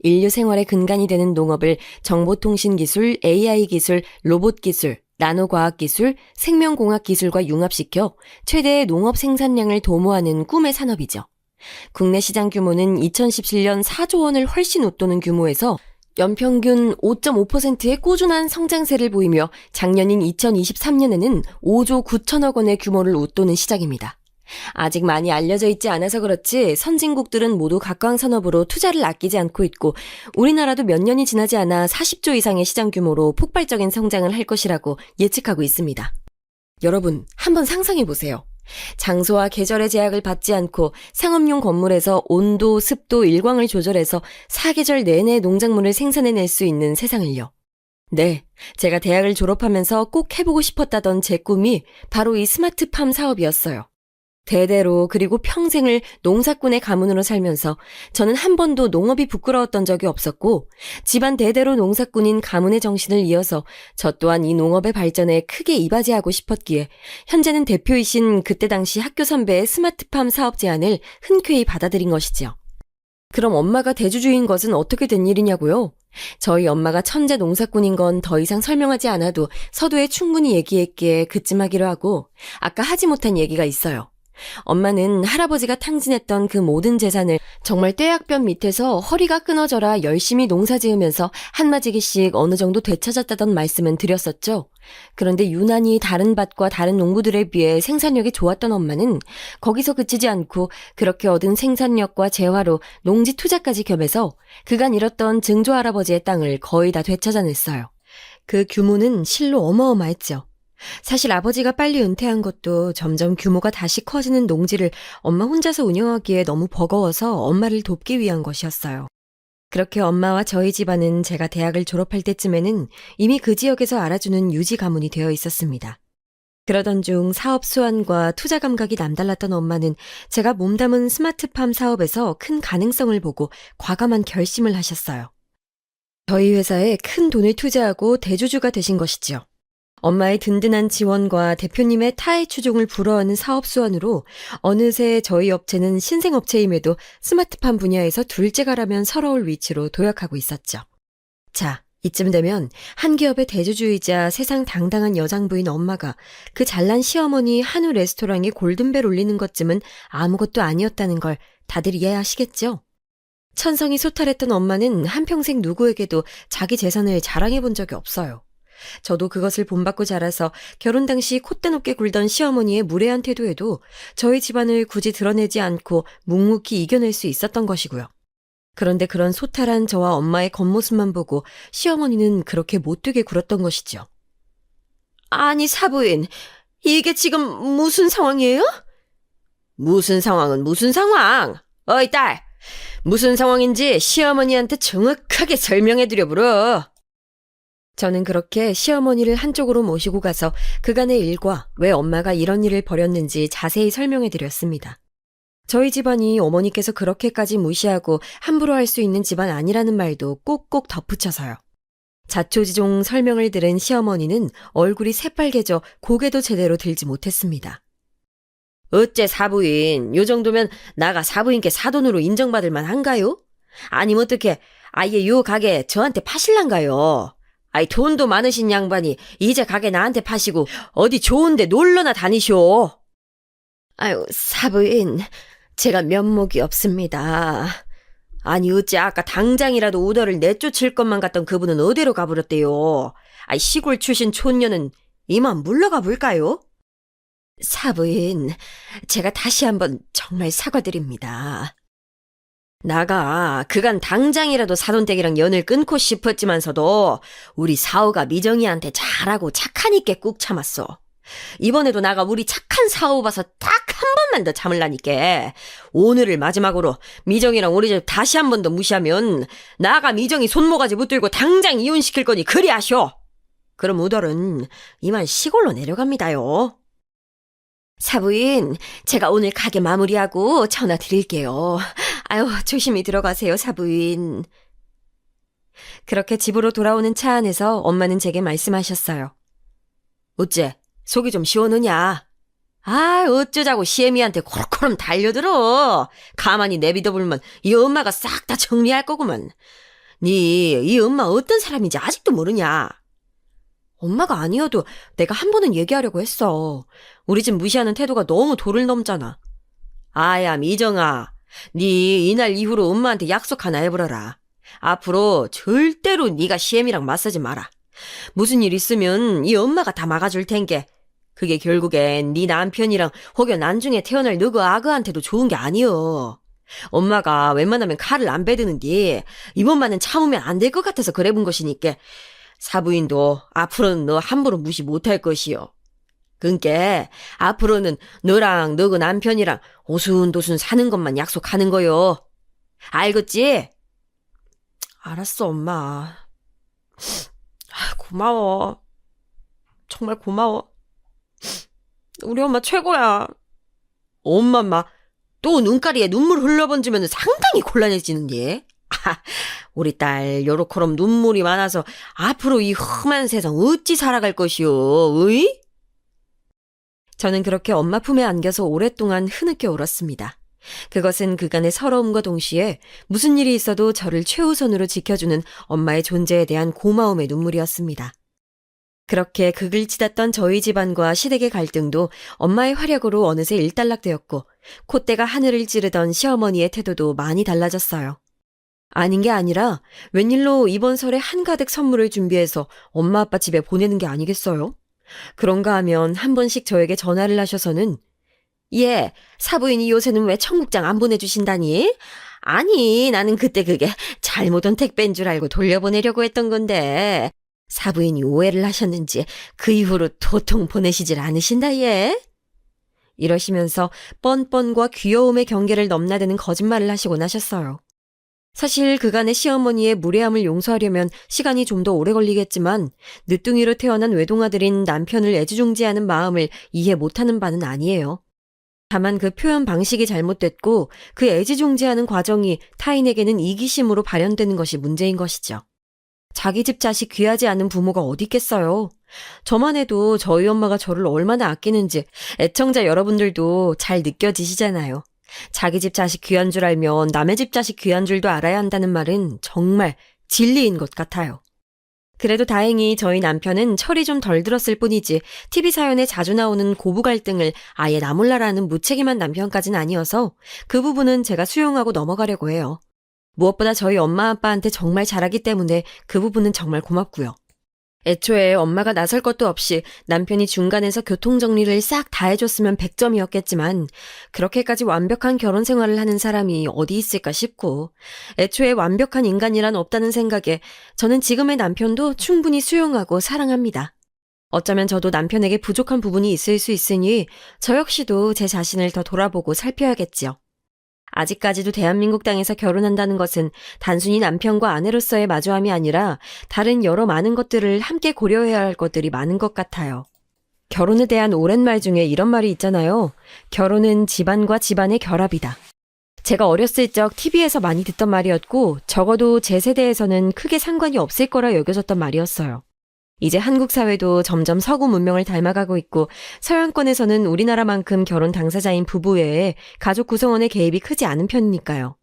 인류 생활의 근간이 되는 농업을 정보통신 기술, AI 기술, 로봇 기술, 나노과학 기술, 생명공학 기술과 융합시켜 최대의 농업 생산량을 도모하는 꿈의 산업이죠. 국내 시장 규모는 2017년 4조 원을 훨씬 웃도는 규모에서 연평균 5.5%의 꾸준한 성장세를 보이며 작년인 2023년에는 5조 9천억 원의 규모를 웃도는 시장입니다. 아직 많이 알려져 있지 않아서 그렇지 선진국들은 모두 각광산업으로 투자를 아끼지 않고 있고 우리나라도 몇 년이 지나지 않아 40조 이상의 시장 규모로 폭발적인 성장을 할 것이라고 예측하고 있습니다. 여러분, 한번 상상해 보세요. 장소와 계절의 제약을 받지 않고 상업용 건물에서 온도, 습도, 일광을 조절해서 사계절 내내 농작물을 생산해낼 수 있는 세상을요. 네, 제가 대학을 졸업하면서 꼭 해보고 싶었다던 제 꿈이 바로 이 스마트팜 사업이었어요. 대대로 그리고 평생을 농사꾼의 가문으로 살면서 저는 한 번도 농업이 부끄러웠던 적이 없었고 집안 대대로 농사꾼인 가문의 정신을 이어서 저 또한 이 농업의 발전에 크게 이바지하고 싶었기에 현재는 대표이신 그때 당시 학교 선배의 스마트팜 사업 제안을 흔쾌히 받아들인 것이지요. 그럼 엄마가 대주주인 것은 어떻게 된 일이냐고요? 저희 엄마가 천재 농사꾼인 건 더 이상 설명하지 않아도 서두에 충분히 얘기했기에 그쯤 하기로 하고 아까 하지 못한 얘기가 있어요. 엄마는 할아버지가 탕진했던 그 모든 재산을 정말 떼약볕 밑에서 허리가 끊어져라 열심히 농사 지으면서 한마디씩 어느 정도 되찾았다던 말씀은 드렸었죠. 그런데 유난히 다른 밭과 다른 농부들에 비해 생산력이 좋았던 엄마는 거기서 그치지 않고 그렇게 얻은 생산력과 재화로 농지 투자까지 겸해서 그간 잃었던 증조 할아버지의 땅을 거의 다 되찾아냈어요. 그 규모는 실로 어마어마했죠. 사실 아버지가 빨리 은퇴한 것도 점점 규모가 다시 커지는 농지를 엄마 혼자서 운영하기에 너무 버거워서 엄마를 돕기 위한 것이었어요. 그렇게 엄마와 저희 집안은 제가 대학을 졸업할 때쯤에는 이미 그 지역에서 알아주는 유지 가문이 되어 있었습니다. 그러던 중 사업 수완과 투자 감각이 남달랐던 엄마는 제가 몸담은 스마트팜 사업에서 큰 가능성을 보고 과감한 결심을 하셨어요. 저희 회사에 큰 돈을 투자하고 대주주가 되신 것이지요. 엄마의 든든한 지원과 대표님의 타의 추종을 불허하는 사업 수완으로 어느새 저희 업체는 신생업체임에도 스마트팜 분야에서 둘째가라면 서러울 위치로 도약하고 있었죠. 자, 이쯤 되면 한 기업의 대주주이자 세상 당당한 여장부인 엄마가 그 잘난 시어머니 한우 레스토랑에 골든벨 울리는 것쯤은 아무것도 아니었다는 걸 다들 이해하시겠죠? 천성이 소탈했던 엄마는 한평생 누구에게도 자기 재산을 자랑해 본 적이 없어요. 저도 그것을 본받고 자라서 결혼 당시 콧대 높게 굴던 시어머니의 무례한 태도에도 저희 집안을 굳이 드러내지 않고 묵묵히 이겨낼 수 있었던 것이고요. 그런데 그런 소탈한 저와 엄마의 겉모습만 보고 시어머니는 그렇게 못되게 굴었던 것이죠. 아니, 사부인, 이게 지금 무슨 상황이에요? 무슨 상황은 무슨 상황? 어이, 딸! 무슨 상황인지 시어머니한테 정확하게 설명해드려 보러. 저는 그렇게 시어머니를 한쪽으로 모시고 가서 그간의 일과 왜 엄마가 이런 일을 벌였는지 자세히 설명해드렸습니다. 저희 집안이 어머니께서 그렇게까지 무시하고 함부로 할 수 있는 집안 아니라는 말도 꼭꼭 덧붙여서요. 자초지종 설명을 들은 시어머니는 얼굴이 새빨개져 고개도 제대로 들지 못했습니다. 어째 사부인, 요 정도면 나가 사부인께 사돈으로 인정받을 만한가요? 아니면 어떻게 아예 요 가게 저한테 파실란가요? 아이, 돈도 많으신 양반이 이제 가게 나한테 파시고 어디 좋은데 놀러나 다니쇼. 아유, 사부인, 제가 면목이 없습니다. 아니, 어째 아까 당장이라도 우더를 내쫓을 것만 같던 그분은 어디로 가버렸대요? 아이, 시골 출신 촌녀는 이만 물러가 볼까요? 사부인, 제가 다시 한번 정말 사과드립니다. 나가 그간 당장이라도 사돈댁이랑 연을 끊고 싶었지만서도 우리 사오가 미정이한테 잘하고 착하니께 꾹 참았어. 이번에도 나가 우리 착한 사오 봐서 딱 한 번만 더 참을라니까. 오늘을 마지막으로 미정이랑 우리 집 다시 한 번 더 무시하면 나가 미정이 손모가지 붙들고 당장 이혼시킬 거니 그리 하쇼. 그럼 우덜은 이만 시골로 내려갑니다요. 사부인, 제가 오늘 가게 마무리하고 전화 드릴게요. 아유, 조심히 들어가세요, 사부인. 그렇게 집으로 돌아오는 차 안에서 엄마는 제게 말씀하셨어요. 어째, 속이 좀 시원하냐? 아, 어쩌자고 시애미한테 코르코름 달려들어. 가만히 내비둬 보면 이 엄마가 싹 다 정리할 거구먼. 이 엄마 어떤 사람인지 아직도 모르냐? 엄마가 아니어도 내가 한 번은 얘기하려고 했어. 우리 집 무시하는 태도가 너무 도를 넘잖아. 아야, 미정아. 니 이날 이후로 엄마한테 약속 하나 해보라라. 앞으로 절대로 니가 시애미랑 맞서지 마라. 무슨 일 있으면 이 엄마가 다 막아줄 텐게. 그게 결국엔 네 남편이랑 혹여 난중에 태어날 너그 아그한테도 좋은 게 아니여. 엄마가 웬만하면 칼을 안 베드는디 이번만은 참으면 안 될 것 같아서 그래 본 것이니까 사부인도 앞으로는 너 함부로 무시 못할 것이요. 그니까 앞으로는 너랑 너그 남편이랑 오순도순 사는 것만 약속하는 거요. 알겠지? 알았어, 엄마. 고마워. 정말 고마워. 우리 엄마 최고야. 엄마, 또 눈가리에 눈물 흘러번지면 상당히 곤란해지는데. 우리 딸 요렇게럼 눈물이 많아서 앞으로 이 험한 세상 어찌 살아갈 것이오, 으이? 저는 그렇게 엄마 품에 안겨서 오랫동안 흐느껴 울었습니다. 그것은 그간의 서러움과 동시에 무슨 일이 있어도 저를 최우선으로 지켜주는 엄마의 존재에 대한 고마움의 눈물이었습니다. 그렇게 극을 치닫던 저희 집안과 시댁의 갈등도 엄마의 활약으로 어느새 일단락되었고 콧대가 하늘을 찌르던 시어머니의 태도도 많이 달라졌어요. 아닌 게 아니라 웬일로 이번 설에 한가득 선물을 준비해서 엄마 아빠 집에 보내는 게 아니겠어요? 그런가 하면 한 번씩 저에게 전화를 하셔서는 예, 사부인이 요새는 왜 청국장 안 보내주신다니? 아니, 나는 그때 그게 잘못 온 택배인 줄 알고 돌려보내려고 했던 건데 사부인이 오해를 하셨는지 그 이후로 도통 보내시질 않으신다, 예? 이러시면서 뻔뻔과 귀여움의 경계를 넘나드는 거짓말을 하시곤 하셨어요. 사실 그간의 시어머니의 무례함을 용서하려면 시간이 좀 더 오래 걸리겠지만 늦둥이로 태어난 외동아들인 남편을 애지중지하는 마음을 이해 못하는 바는 아니에요. 다만 그 표현 방식이 잘못됐고 그 애지중지하는 과정이 타인에게는 이기심으로 발현되는 것이 문제인 것이죠. 자기 집 자식 귀하지 않은 부모가 어디 있겠어요. 저만 해도 저희 엄마가 저를 얼마나 아끼는지 애청자 여러분들도 잘 느껴지시잖아요. 자기 집 자식 귀한 줄 알면 남의 집 자식 귀한 줄도 알아야 한다는 말은 정말 진리인 것 같아요. 그래도 다행히 저희 남편은 철이 좀 덜 들었을 뿐이지 TV 사연에 자주 나오는 고부 갈등을 아예 나몰라라는 무책임한 남편까지는 아니어서 그 부분은 제가 수용하고 넘어가려고 해요. 무엇보다 저희 엄마 아빠한테 정말 잘하기 때문에 그 부분은 정말 고맙고요. 애초에 엄마가 나설 것도 없이 남편이 중간에서 교통정리를 싹 다 해줬으면 100점이었겠지만 그렇게까지 완벽한 결혼 생활을 하는 사람이 어디 있을까 싶고 애초에 완벽한 인간이란 없다는 생각에 저는 지금의 남편도 충분히 수용하고 사랑합니다. 어쩌면 저도 남편에게 부족한 부분이 있을 수 있으니 저 역시도 제 자신을 더 돌아보고 살펴야겠지요. 아직까지도 대한민국 땅에서 결혼한다는 것은 단순히 남편과 아내로서의 마주함이 아니라 다른 여러 많은 것들을 함께 고려해야 할 것들이 많은 것 같아요. 결혼에 대한 오랜 말 중에 이런 말이 있잖아요. 결혼은 집안과 집안의 결합이다. 제가 어렸을 적 TV에서 많이 듣던 말이었고 적어도 제 세대에서는 크게 상관이 없을 거라 여겨졌던 말이었어요. 이제 한국 사회도 점점 서구 문명을 닮아가고 있고 서양권에서는 우리나라만큼 결혼 당사자인 부부 외에 가족 구성원의 개입이 크지 않은 편이니까요.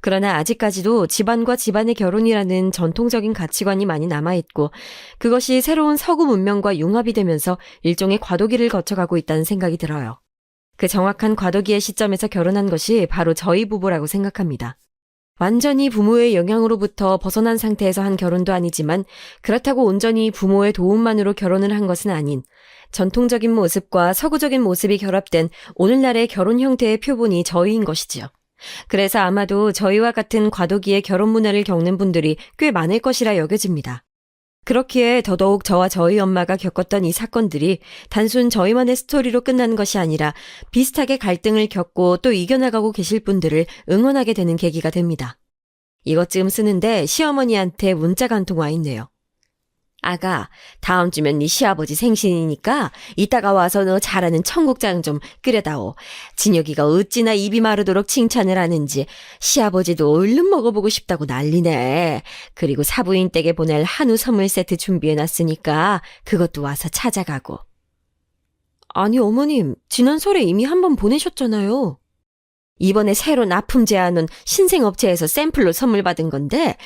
그러나 아직까지도 집안과 집안의 결혼이라는 전통적인 가치관이 많이 남아있고 그것이 새로운 서구 문명과 융합이 되면서 일종의 과도기를 거쳐가고 있다는 생각이 들어요. 그 정확한 과도기의 시점에서 결혼한 것이 바로 저희 부부라고 생각합니다. 완전히 부모의 영향으로부터 벗어난 상태에서 한 결혼도 아니지만 그렇다고 온전히 부모의 도움만으로 결혼을 한 것은 아닌 전통적인 모습과 서구적인 모습이 결합된 오늘날의 결혼 형태의 표본이 저희인 것이지요. 그래서 아마도 저희와 같은 과도기의 결혼 문화를 겪는 분들이 꽤 많을 것이라 여겨집니다. 그렇기에 더더욱 저와 저희 엄마가 겪었던 이 사건들이 단순 저희만의 스토리로 끝나는 것이 아니라 비슷하게 갈등을 겪고 또 이겨나가고 계실 분들을 응원하게 되는 계기가 됩니다. 이것쯤 쓰는데 시어머니한테 문자가 한 통 와 있네요. 아가, 다음 주면 네 시아버지 생신이니까 이따가 와서 너 잘하는 청국장 좀 끓여다오. 진혁이가 어찌나 입이 마르도록 칭찬을 하는지 시아버지도 얼른 먹어보고 싶다고 난리네. 그리고 사부인 댁에 보낼 한우 선물 세트 준비해놨으니까 그것도 와서 찾아가고. 아니 어머님, 지난 설에 이미 한 번 보내셨잖아요. 이번에 새로 납품 제안은 신생업체에서 샘플로 선물 받은 건데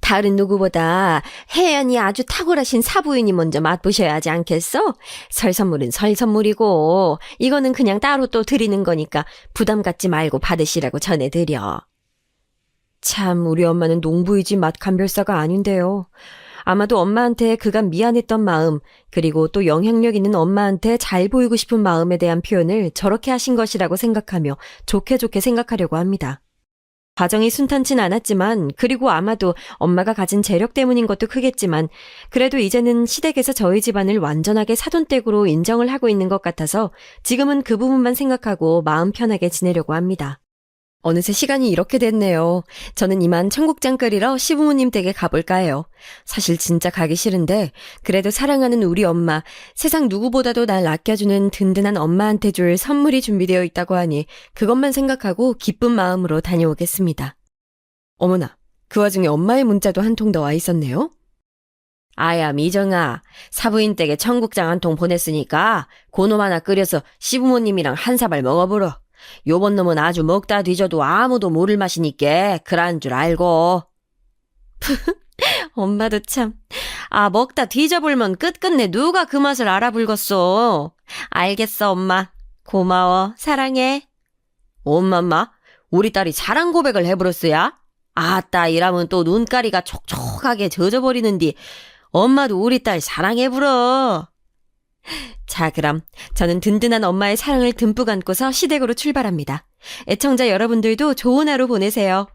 다른 누구보다 혜연이 아주 탁월하신 사부인이 먼저 맛보셔야 하지 않겠어? 설 선물은 설 선물이고 이거는 그냥 따로 또 드리는 거니까 부담 갖지 말고 받으시라고 전해드려. 참 우리 엄마는 농부이지 맛 감별사가 아닌데요. 아마도 엄마한테 그간 미안했던 마음 그리고 또 영향력 있는 엄마한테 잘 보이고 싶은 마음에 대한 표현을 저렇게 하신 것이라고 생각하며 좋게 생각하려고 합니다. 과정이 순탄치 않았지만 그리고 아마도 엄마가 가진 재력 때문인 것도 크겠지만 그래도 이제는 시댁에서 저희 집안을 완전하게 사돈댁으로 인정을 하고 있는 것 같아서 지금은 그 부분만 생각하고 마음 편하게 지내려고 합니다. 어느새 시간이 이렇게 됐네요. 저는 이만 청국장 끓이러 시부모님 댁에 가볼까 해요. 사실 진짜 가기 싫은데 그래도 사랑하는 우리 엄마, 세상 누구보다도 날 아껴주는 든든한 엄마한테 줄 선물이 준비되어 있다고 하니 그것만 생각하고 기쁜 마음으로 다녀오겠습니다. 어머나, 그 와중에 엄마의 문자도 한 통 더 와 있었네요. 아야 미정아, 사부인 댁에 청국장 한 통 보냈으니까 그놈 하나 끓여서 시부모님이랑 한 사발 먹어보러. 요번 놈은 아주 먹다 뒤져도 아무도 모를 맛이니까 그런 줄 알고. 엄마도 참. 아, 먹다 뒤져볼면 끝끝내 누가 그 맛을 알아불겠어. 알겠어 엄마. 고마워. 사랑해. 엄마마, 우리 딸이 사랑 고백을 해버렸어야? 아따, 이라면 또 눈가리가 촉촉하게 젖어버리는디 엄마도 우리 딸 사랑해불어. 자, 그럼 저는 든든한 엄마의 사랑을 듬뿍 안고서 시댁으로 출발합니다. 애청자 여러분들도 좋은 하루 보내세요.